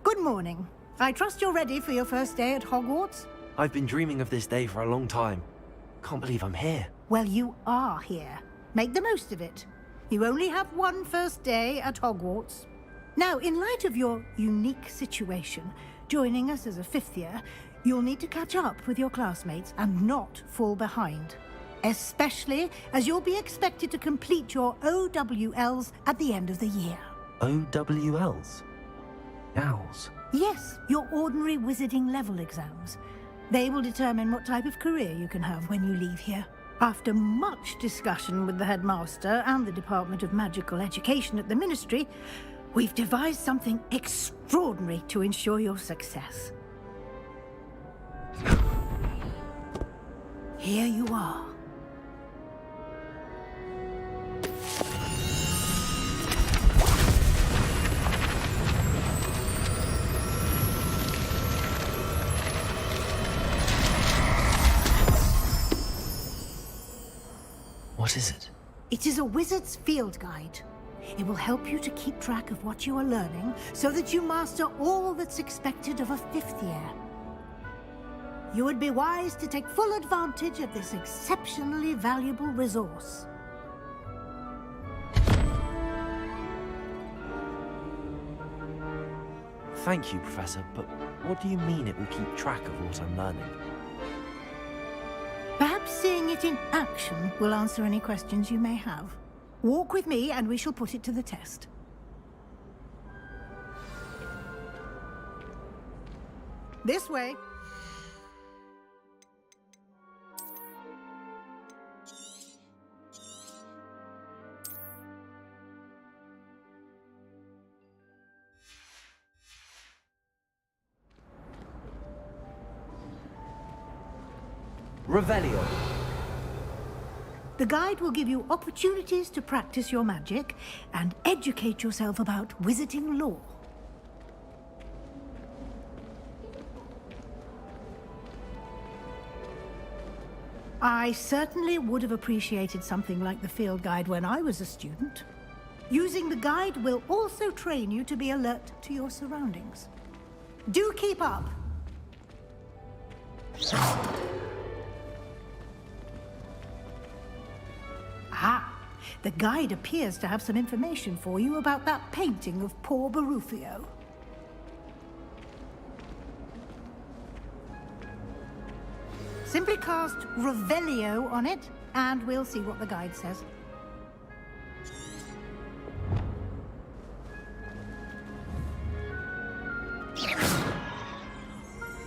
Good morning. I trust you're ready for your first day at Hogwarts? I've been dreaming of this day for a long time. Can't believe I'm here. Well, you are here. Make the most of it. You only have one first day at Hogwarts. Now, in light of your unique situation, joining us as a 5th year, you'll need to catch up with your classmates and not fall behind. Especially as you'll be expected to complete your OWLs at the end of the year. OWLs? Owls? Yes, your ordinary wizarding level exams. They will determine what type of career you can have when you leave here. After much discussion with the headmaster and the Department of Magical Education at the Ministry, we've devised something extraordinary to ensure your success. Here you are. What is it? It is a wizard's field guide. It will help you to keep track of what you are learning so that you master all that's expected of a 5th year. You would be wise to take full advantage of this exceptionally valuable resource. Thank you, Professor, but what do you mean it will keep track of what I'm learning? Perhaps seeing it in action will answer any questions you may have. Walk with me and we shall put it to the test. This way. Revelio. The guide will give you opportunities to practice your magic and educate yourself about wizarding lore. I certainly would have appreciated something like the field guide when I was a student. Using the guide will also train you to be alert to your surroundings. Do keep up. Ah, the guide appears to have some information for you about that painting of poor Barufio. Simply cast Revelio on it, and we'll see what the guide says.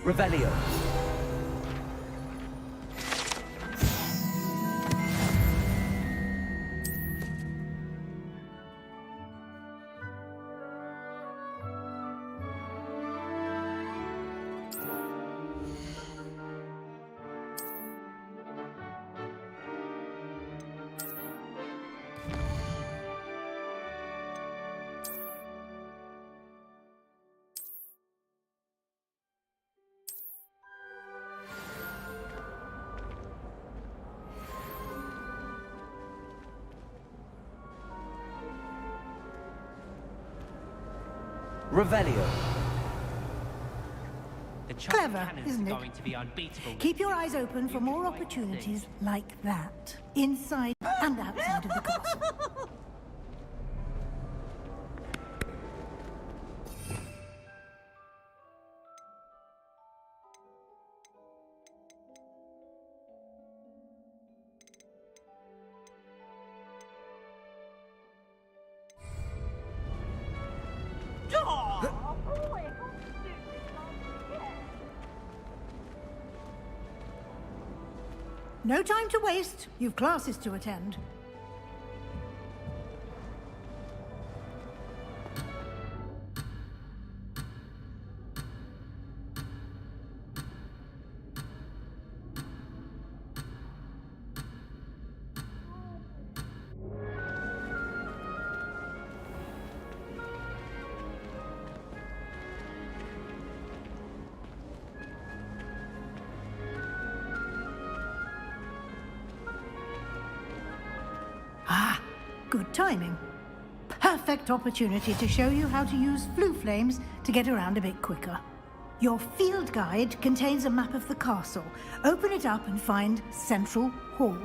Revelio. Revelio. Clever, isn't it? Keep your eyes open for more opportunities like that, inside and outside of the castle. No time to waste. You've classes to attend. Good timing. Perfect opportunity to show you how to use flue flames to get around a bit quicker. Your field guide contains a map of the castle. Open it up and find Central Hall.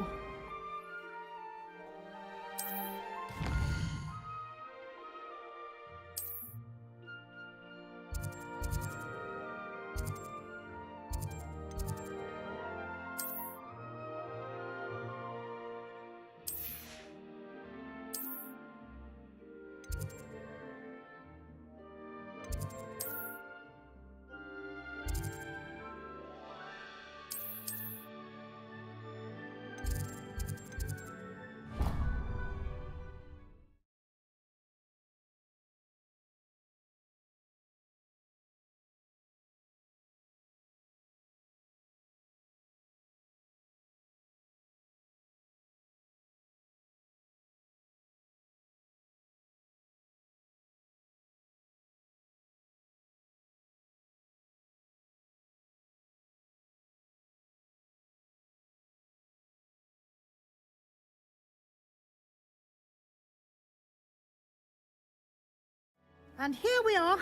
And here we are.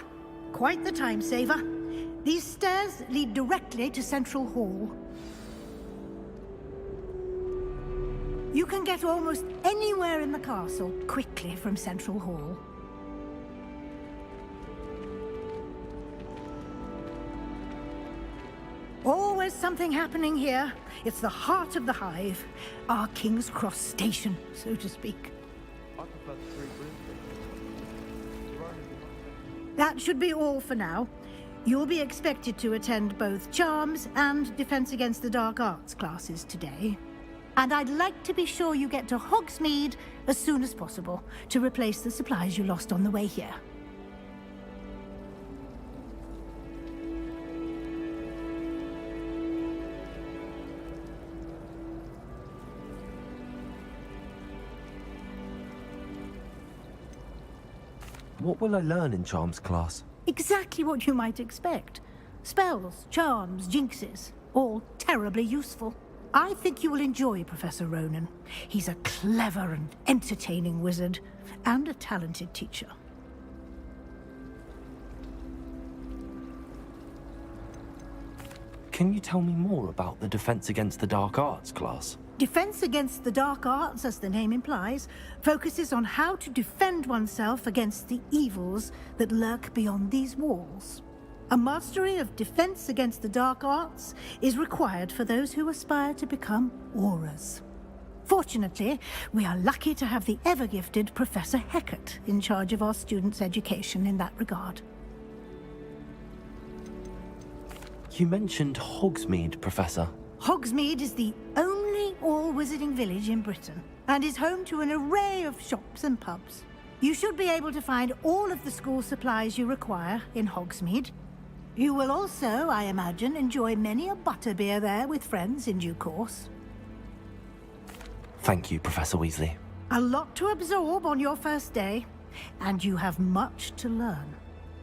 Quite the time saver. These stairs lead directly to Central Hall. You can get almost anywhere in the castle quickly from Central Hall. Always something happening here. It's the heart of the hive. Our King's Cross station, so to speak. That should be all for now. You'll be expected to attend both Charms and Defense Against the Dark Arts classes today. And I'd like to be sure you get to Hogsmeade as soon as possible to replace the supplies you lost on the way here. What will I learn in Charms class? Exactly what you might expect. Spells, charms, jinxes, all terribly useful. I think you will enjoy Professor Ronan. He's a clever and entertaining wizard, and a talented teacher. Can you tell me more about the Defense Against the Dark Arts class? Defense Against the Dark Arts, as the name implies, focuses on how to defend oneself against the evils that lurk beyond these walls. A mastery of Defense Against the Dark Arts is required for those who aspire to become auras. Fortunately, we are lucky to have the ever-gifted Professor Hecat in charge of our students' education in that regard. You mentioned Hogsmeade, Professor. Hogsmeade is the only all-wizarding village in Britain, and is home to an array of shops and pubs. You should be able to find all of the school supplies you require in Hogsmeade. You will also, I imagine, enjoy many a butterbeer there with friends in due course. Thank you, Professor Weasley. A lot to absorb on your first day, and you have much to learn.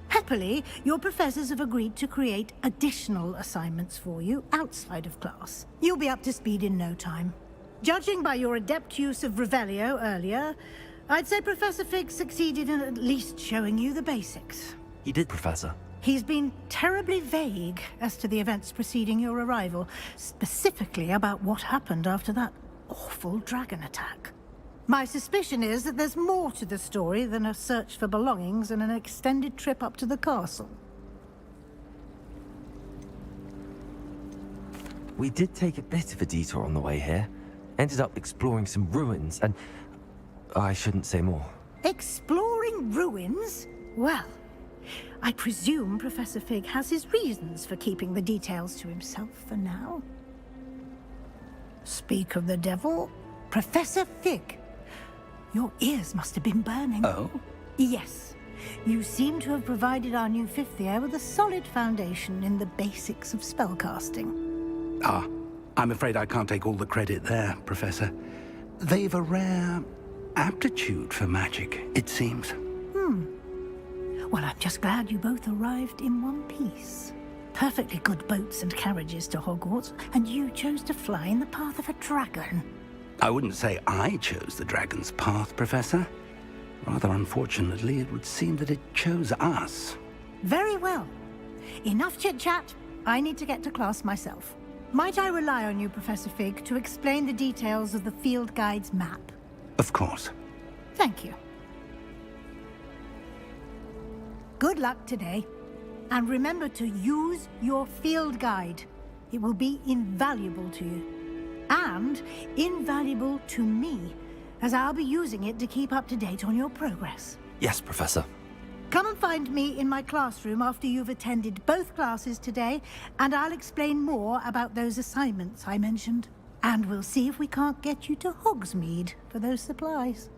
Happily, your professors have agreed to create additional assignments for you outside of class. You'll be up to speed in no time. Judging by your adept use of Revelio earlier, I'd say Professor Fig succeeded in at least showing you the basics. He did, Professor. He's been terribly vague as to the events preceding your arrival, specifically about what happened after that awful dragon attack. My suspicion is that there's more to the story than a search for belongings and an extended trip up to the castle. We did take a bit of a detour on the way here. Ended up exploring some ruins and... I shouldn't say more. Exploring ruins? Well, I presume Professor Fig has his reasons for keeping the details to himself for now. Speak of the devil, Professor Fig. Your ears must have been burning. Oh? Yes. You seem to have provided our new fifth year with a solid foundation in the basics of spellcasting. Ah, I'm afraid I can't take all the credit there, Professor. They've a rare aptitude for magic, it seems. Well, I'm just glad you both arrived in one piece. Perfectly good boats and carriages to Hogwarts, and you chose to fly in the path of a dragon. I wouldn't say I chose the dragon's path, Professor. Rather unfortunately, it would seem that it chose us. Very well. Enough chit-chat. I need to get to class myself. Might I rely on you, Professor Fig, to explain the details of the field guide's map? Of course. Thank you. Good luck today. And remember to use your field guide. It will be invaluable to you. And invaluable to me, as I'll be using it to keep up to date on your progress. Yes, Professor. Come and find me in my classroom after you've attended both classes today, and I'll explain more about those assignments I mentioned. And we'll see if we can't get you to Hogsmeade for those supplies.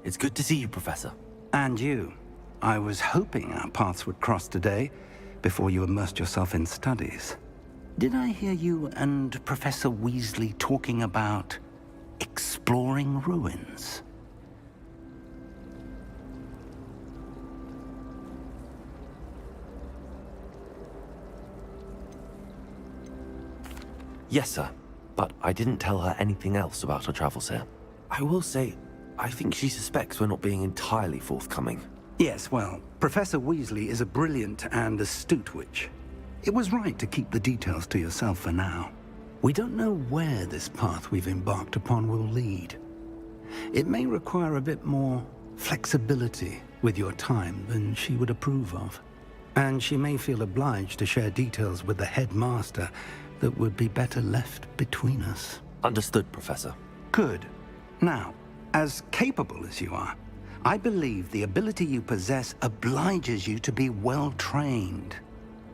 It's good to see you, Professor. And you. I was hoping our paths would cross today, before you immersed yourself in studies. Did I hear you and Professor Weasley talking about exploring ruins? Yes, sir. But I didn't tell her anything else about our travels here. I will say, I think she suspects we're not being entirely forthcoming. Yes, well, Professor Weasley is a brilliant and astute witch. It was right to keep the details to yourself for now. We don't know where this path we've embarked upon will lead. It may require a bit more flexibility with your time than she would approve of. And she may feel obliged to share details with the headmaster that would be better left between us. Understood, Professor. Good. Now, as capable as you are, I believe the ability you possess obliges you to be well-trained.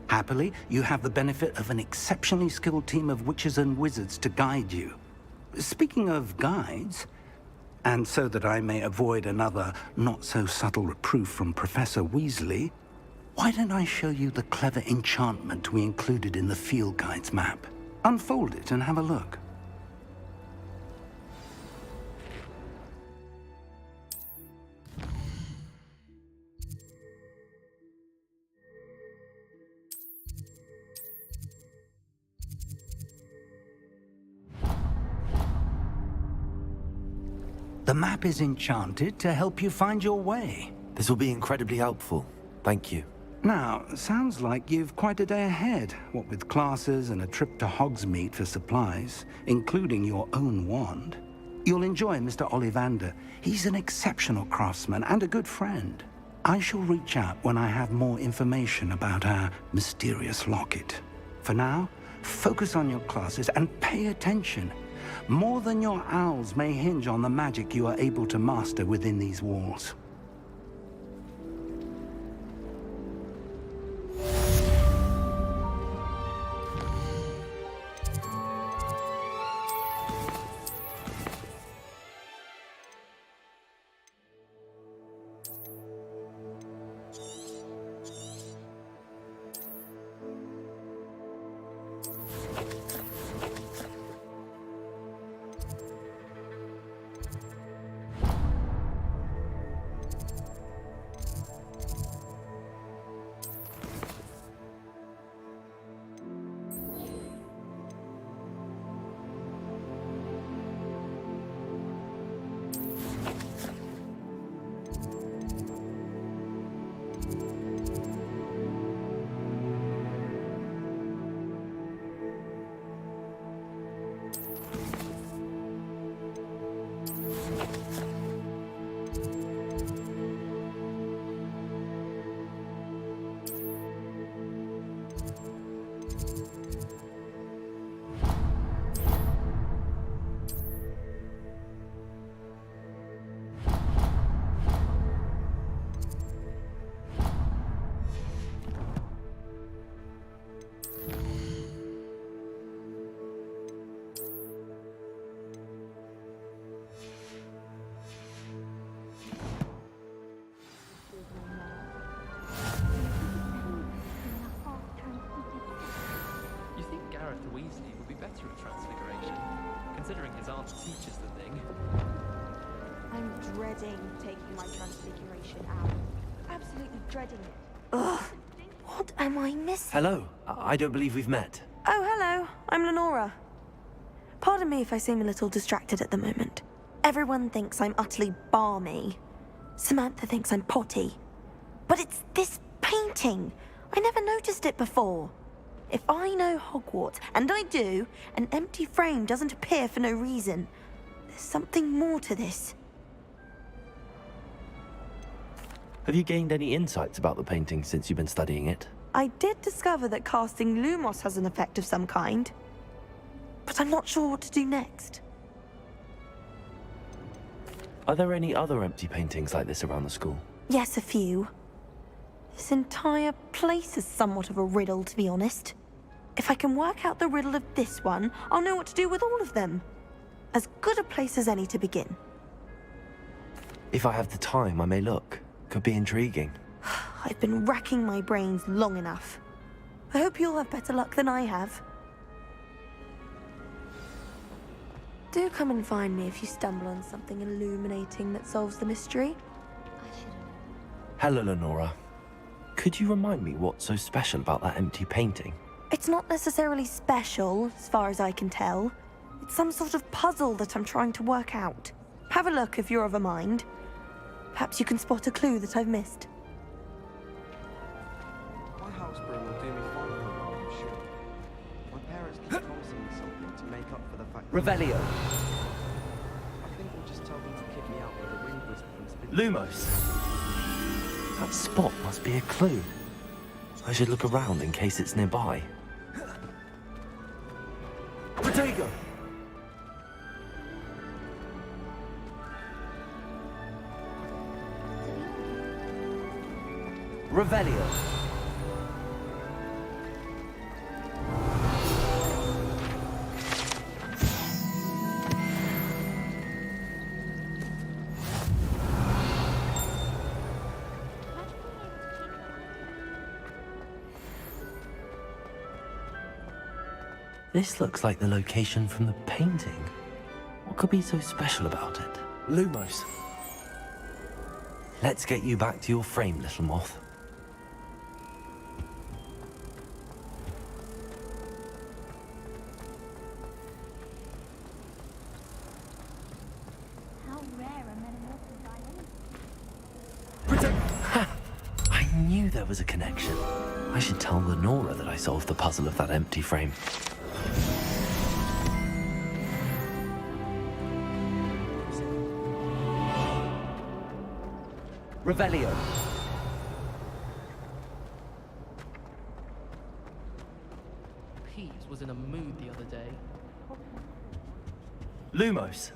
Happily, you have the benefit of an exceptionally skilled team of witches and wizards to guide you. Speaking of guides, and so that I may avoid another not-so-subtle reproof from Professor Weasley, why don't I show you the clever enchantment we included in the field guide's map? Unfold it and have a look. The map is enchanted to help you find your way. This will be incredibly helpful. Thank you. Now, sounds like you've quite a day ahead, what with classes and a trip to Hogsmeade for supplies, including your own wand. You'll enjoy Mr. Ollivander. He's an exceptional craftsman and a good friend. I shall reach out when I have more information about our mysterious locket. For now, focus on your classes and pay attention. More than your owls may hinge on the magic you are able to master within these walls. Weasley would be better at transfiguration, considering his aunt teaches the thing. I'm dreading taking my transfiguration out. Absolutely dreading it. Ugh. What am I missing? Hello. I don't believe we've met. Oh, hello. I'm Lenora. Pardon me if I seem a little distracted at the moment. Everyone thinks I'm utterly balmy. Samantha thinks I'm potty. But it's this painting. I never noticed it before. If I know Hogwarts, and I do, an empty frame doesn't appear for no reason. There's something more to this. Have you gained any insights about the painting since you've been studying it? I did discover that casting Lumos has an effect of some kind. But I'm not sure what to do next. Are there any other empty paintings like this around the school? Yes, a few. This entire place is somewhat of a riddle, to be honest. If I can work out the riddle of this one, I'll know what to do with all of them. As good a place as any to begin. If I have the time, I may look. Could be intriguing. I've been racking my brains long enough. I hope you'll have better luck than I have. Do come and find me if you stumble on something illuminating that solves the mystery. Hello, Lenora. Could you remind me what's so special about that empty painting? It's not necessarily special, as far as I can tell. It's some sort of puzzle that I'm trying to work out. Have a look if you're of a mind. Perhaps you can spot a clue that I've missed. My house broom will do me fine, I'm sure. My parents keep promising me something to make up for the fact Revelio. I think we'll just tell them to kick me out with the wind whispering. Lumos. That spot must be a clue. I should look around in case it's nearby. Protego! Revelio. This looks like the location from the painting. What could be so special about it? Lumos. Let's get you back to your frame, little moth. How rare are men and I knew there was a connection. I should tell Lenora that I solved the puzzle of that empty frame. Revelio. Peeves was in a mood the other day. Lumos.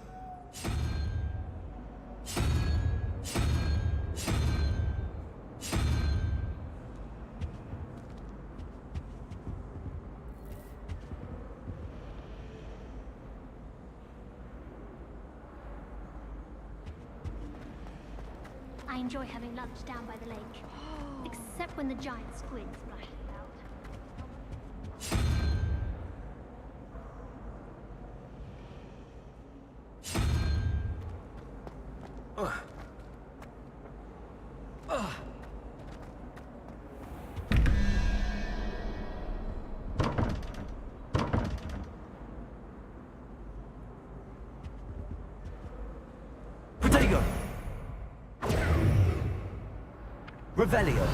I enjoy having lunch down by the lake. Except when the giant squid splashes out. Protego. Revelio.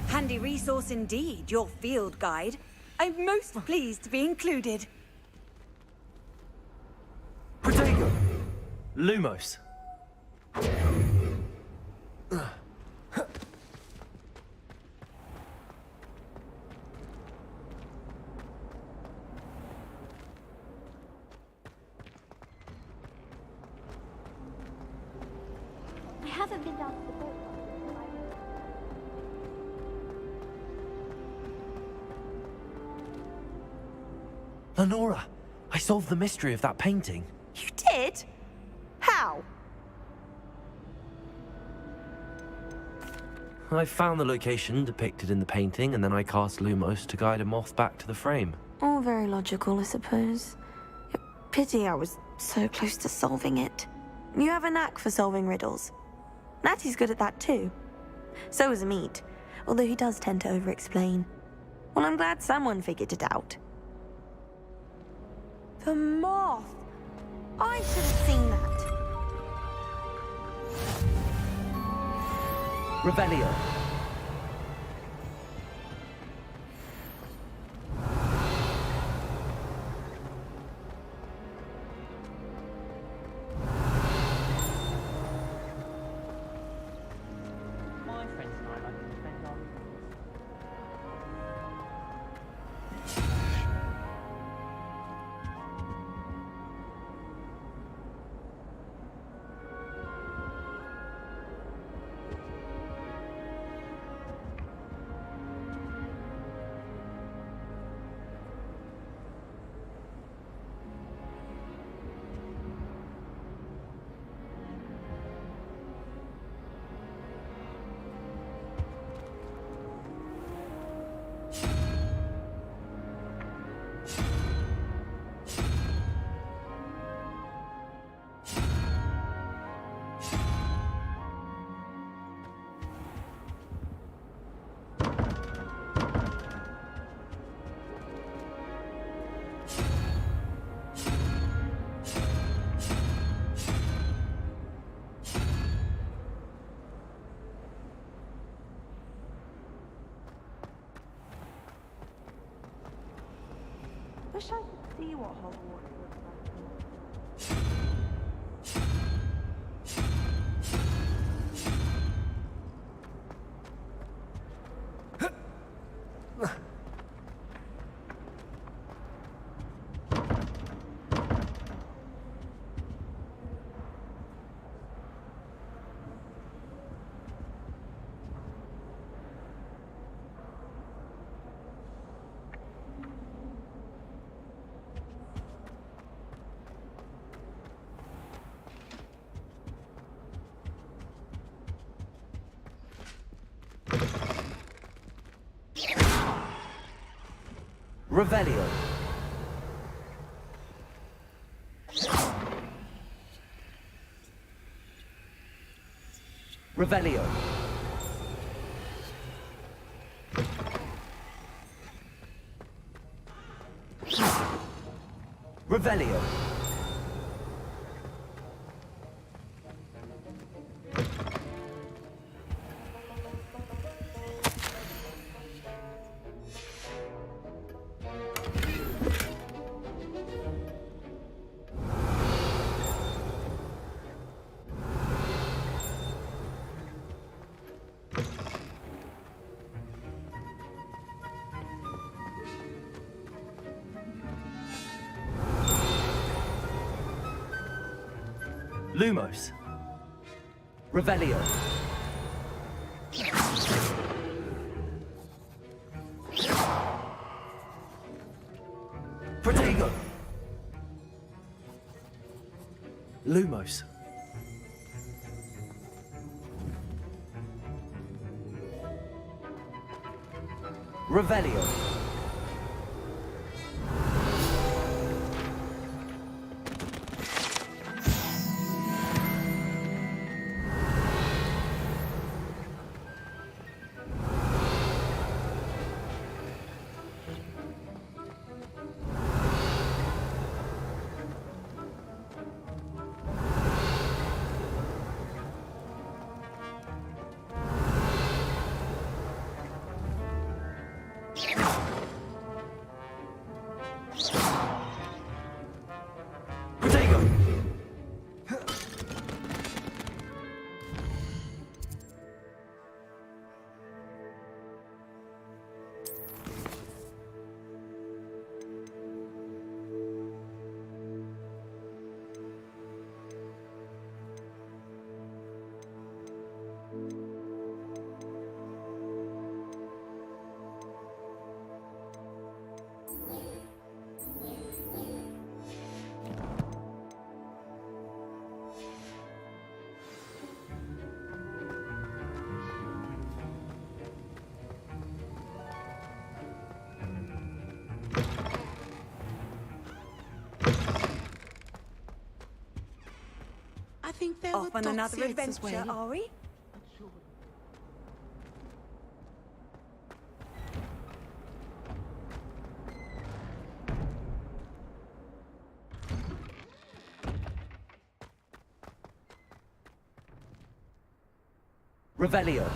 Handy resource indeed, your field guide. I'm most pleased to be included. Protego. Lumos. I haven't been down to the boat. Lenora, I solved the mystery of that painting. You did? How? I found the location depicted in the painting, and then I cast Lumos to guide a moth back to the frame. All very logical, I suppose. Pity I was so close to solving it. You have a knack for solving riddles. Natty's good at that too. So is Amit, although he does tend to over-explain. Well, I'm glad someone figured it out. The moth! I should have seen that. Revelio. wish I could see what Hogwarts looks like. Revelio. Revelio. Revelio. Lumos. Revelio. Protego. Lumos. Revelio. I think there Off were on another dossiers as adventure, well. are we? Revelio.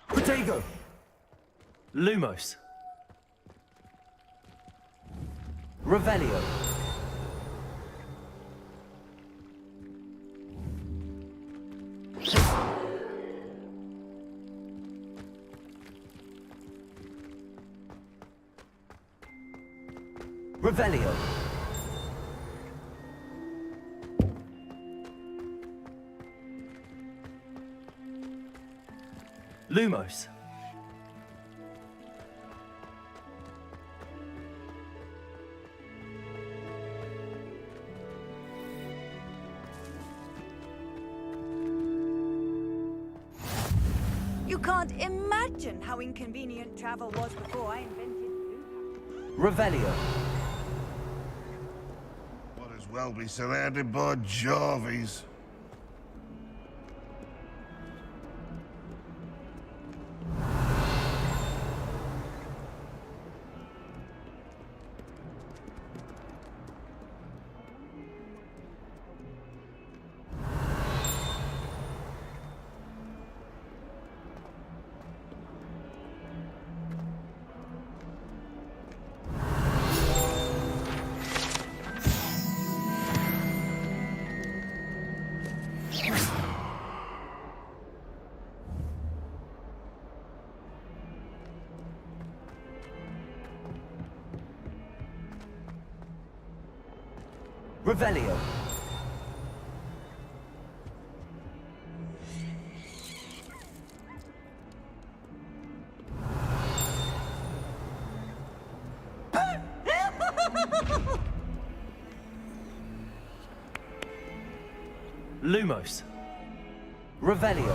Protego. Lumos. Revelio. Revelio. Lumos. You You can't imagine how inconvenient travel was before I invented Revelio. Might as well be surrounded by Jarvies. Revelio. Lumos. Revelio.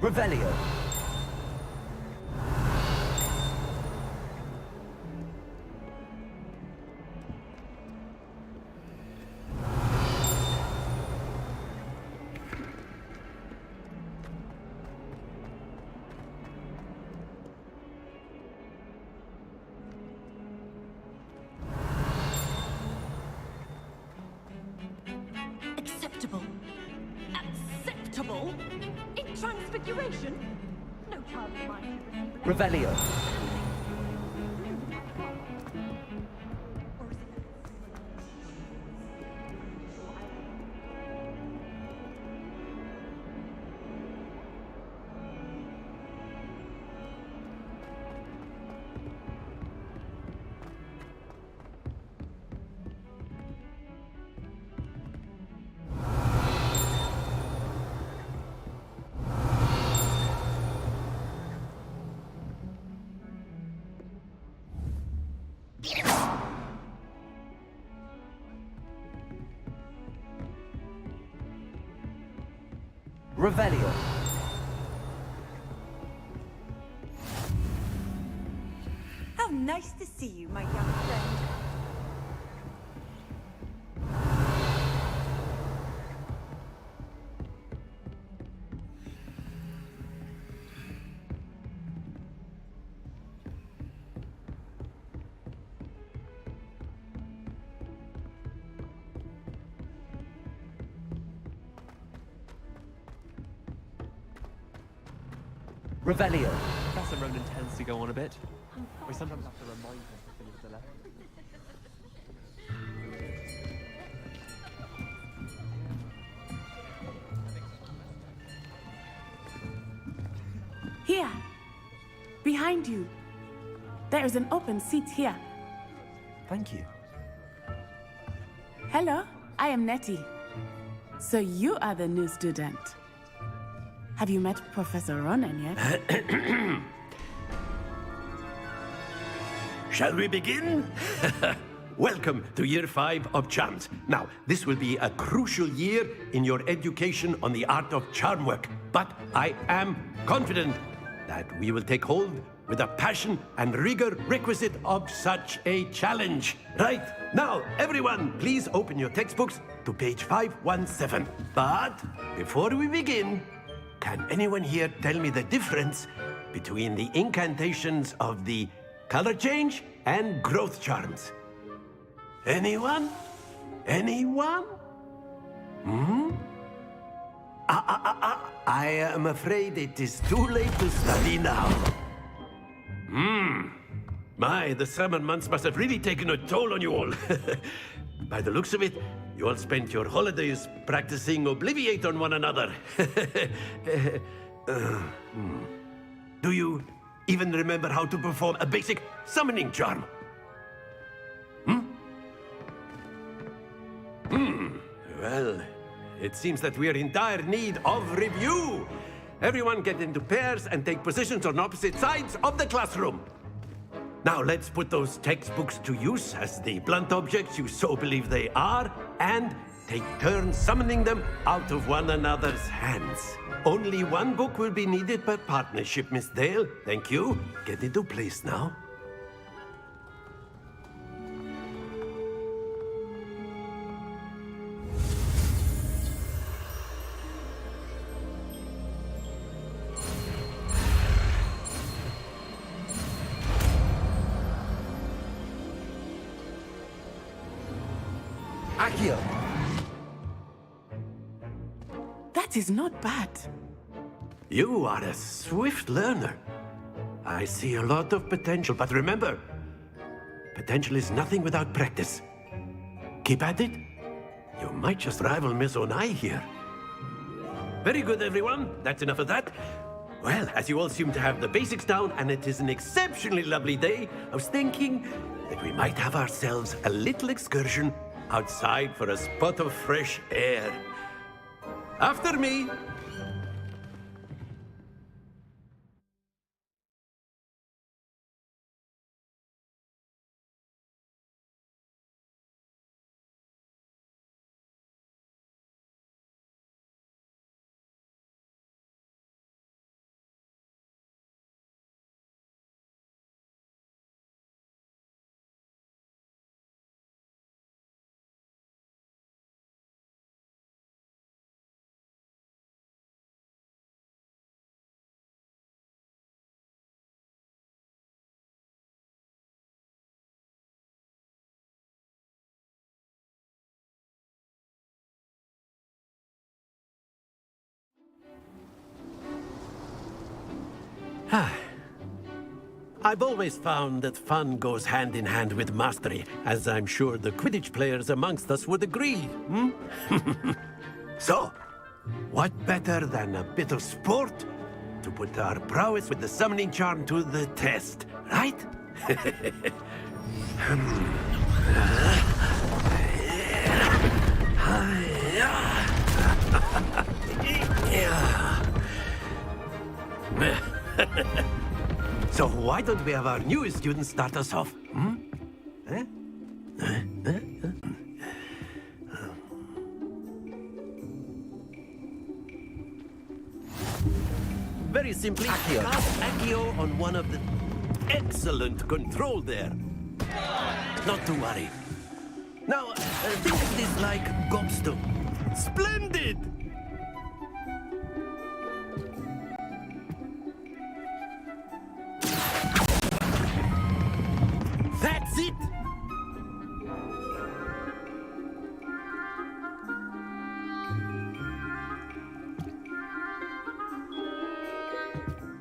Revelio. Acceptable. Acceptable? In transfiguration? No child of mine should receive Revelio. Revelio. How nice to see you, my young friend. Revelio. Professor Ronan tends to go on a bit. We sometimes have to remind him to finish the lesson. Here. Behind you. There is an open seat here. Thank you. Hello, I am Nettie. So you are the new student. Have you met Professor Ronan yet? Shall we begin? Welcome to Year 5 of Charms. Now, this will be a crucial year in your education on the art of charm work, but I am confident that we will take hold with the passion and rigor requisite of such a challenge. Right, now, everyone, please open your textbooks to page 517. But before we begin, can anyone here tell me the difference between the incantations of the color change and growth charms? Anyone? Anyone? Hmm? I am afraid it is too late to study now. My, the summer months must have really taken a toll on you all. By the looks of it, you all spent your holidays practicing Obliviate on one another. Do you even remember how to perform a basic summoning charm? Well, it seems that we are in dire need of review. Everyone get into pairs and take positions on opposite sides of the classroom. Now let's put those textbooks to use as the blunt objects you so believe they are, and take turns summoning them out of one another's hands. Only one book will be needed per partnership, Miss Dale. Thank you. Get into place now. Akio! That is not bad. You are a swift learner. I see a lot of potential, but remember, potential is nothing without practice. Keep at it. You might just rival Miss Onai here. Very good, everyone. That's enough of that. Well, as you all seem to have the basics down, and it is an exceptionally lovely day, I was thinking that we might have ourselves a little excursion outside for a spot of fresh air. After me. I've always found that fun goes hand in hand with mastery, as I'm sure the Quidditch players amongst us would agree, hmm? So, what better than a bit of sport to put our prowess with the summoning charm to the test, right? So why don't we have our newest student start us off? Hmm? Very simply, cast Accio on one of the... Excellent control there. Not to worry. Now, think of this like gobstone. Splendid! That's it!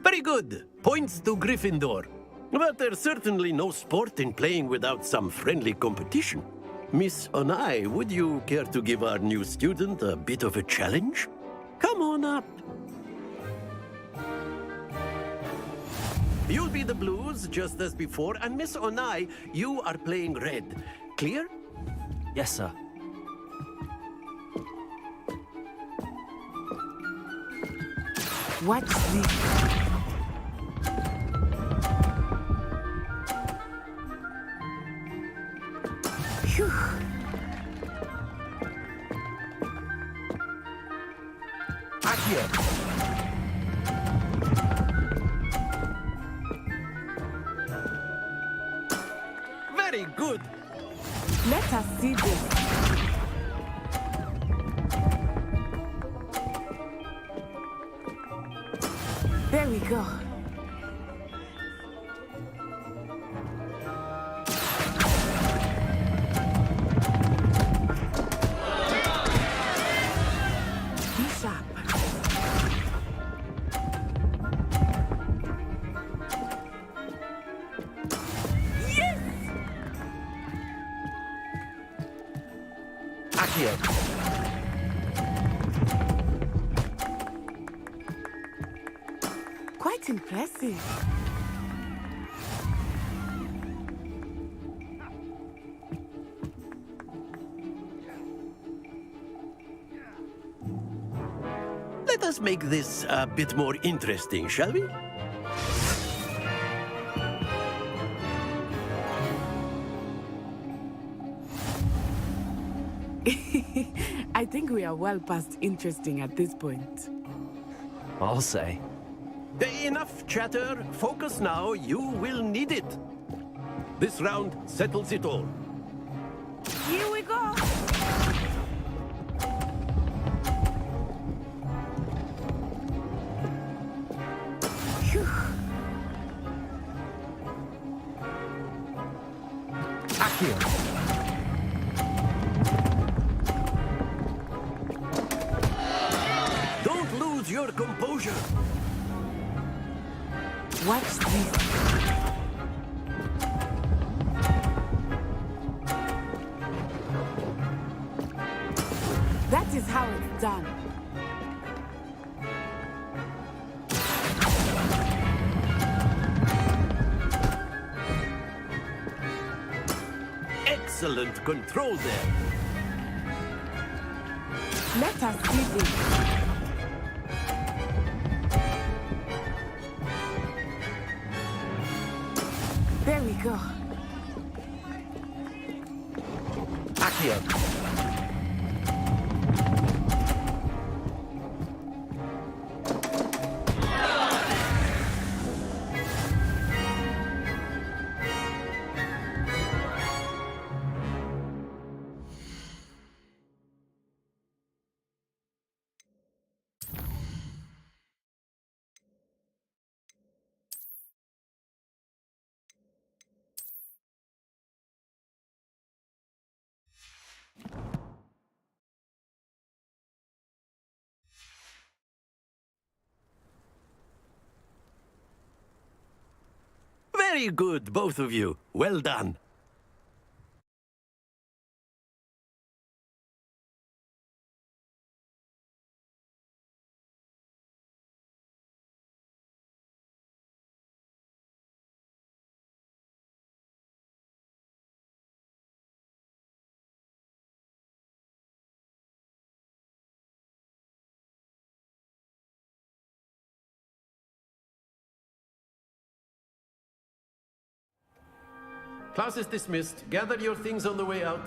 Very good. Points to Gryffindor. But there's certainly no sport in playing without some friendly competition. Miss Onai, would you care to give our new student a bit of a challenge? Come on up. You'll be the blues, just as before, and Miss Onai, you are playing red. Clear? Yes, sir. Watch this. Phew. Akio! Very good. Let us see this. There we go. Be sharp. Yes! Akio! Quite impressive. Let us make this a bit more interesting, shall we? I think we are well past interesting at this point. I'll say. Enough chatter. Focus now. You will need it. This round settles it all. Here we go! Don't lose your composure. Watch this. That is how it's done. Excellent control there. Let us see this. There we go. Accio. Very good, both of you. Well done. Class is dismissed. Gather your things on the way out.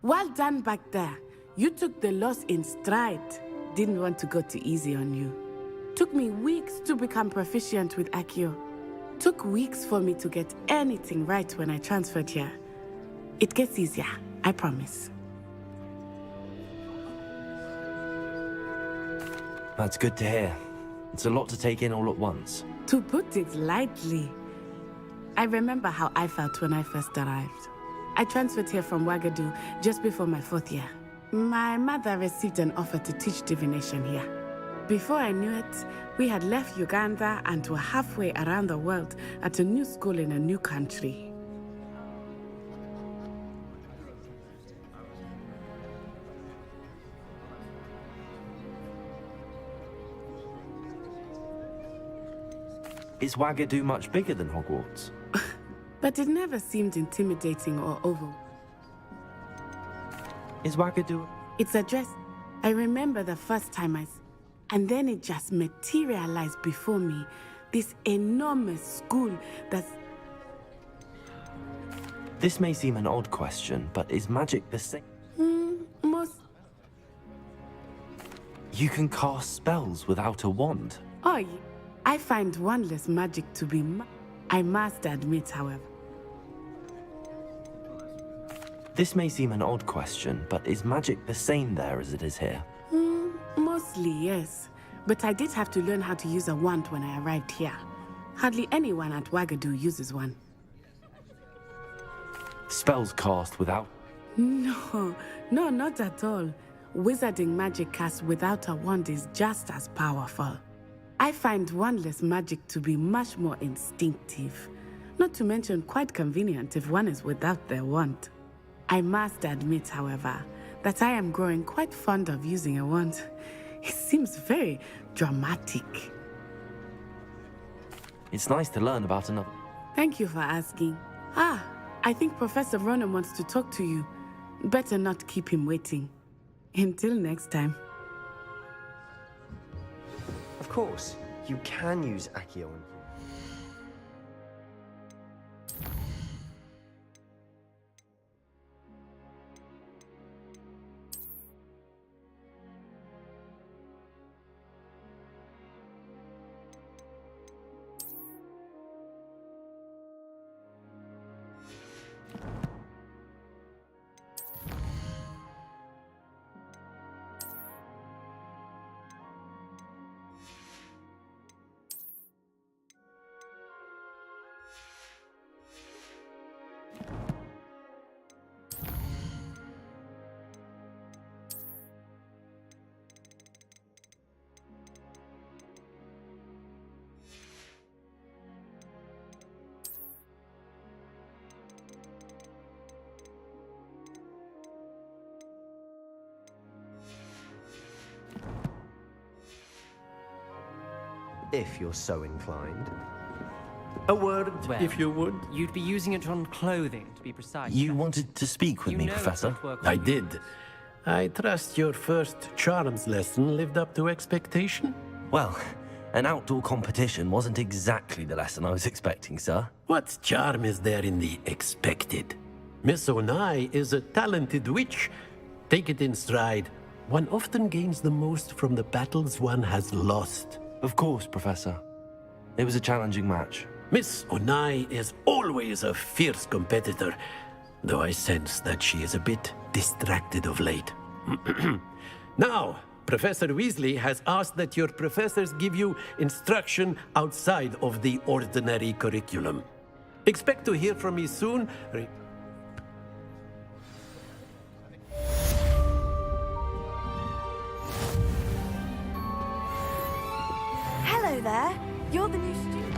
Well done back there. You took the loss in stride. Didn't want to go too easy on you. Took me weeks to become proficient with Accio. Took weeks for me to get anything right when I transferred here. It gets easier, I promise. That's good to hear. It's a lot to take in all at once. To put it lightly, I remember how I felt when I first arrived. I transferred here from Ouagadougou just before my 4th year. My mother received an offer to teach divination here. Before I knew it, we had left Uganda and were halfway around the world at a new school in a new country. Is Ouagadougou much bigger than Hogwarts? But it never seemed intimidating or over. Is Ouagadougou? It's a dress. I remember the first time and then it just materialized before me. This enormous school that's... This may seem an odd question, but is magic the same? Most... You can cast spells without a wand. Oh, yeah. I find wandless magic to be... I must admit, however. This may seem an odd question, but is magic the same there as it is here? Mostly, yes. But I did have to learn how to use a wand when I arrived here. Hardly anyone at Ouagadougou uses one. Spells cast without... No, not at all. Wizarding magic cast without a wand is just as powerful. I find wandless magic to be much more instinctive. Not to mention quite convenient if one is without their wand. I must admit, however, that I am growing quite fond of using a wand. It seems very dramatic. It's nice to learn about another... Thank you for asking. I think Professor Ronan wants to talk to you. Better not keep him waiting. Until next time. Of course, you can use Accio on you. if you're so inclined. A word, Well, if you would. You'd be using it on clothing, to be precise. You wanted to speak with You me, know it Professor? won't work on I you. did. I trust your first charms lesson lived up to expectation? Well, an outdoor competition wasn't exactly the lesson I was expecting, sir. What charm is there in the expected? Miss Onai is a talented witch. Take it in stride. One often gains the most from the battles one has lost. Of course, Professor. It was a challenging match. Miss Onai is always a fierce competitor, though I sense that she is a bit distracted of late. Now, Professor Weasley has asked that your professors give you instruction outside of the ordinary curriculum. Expect to hear from me soon. Hello there. You're the new student.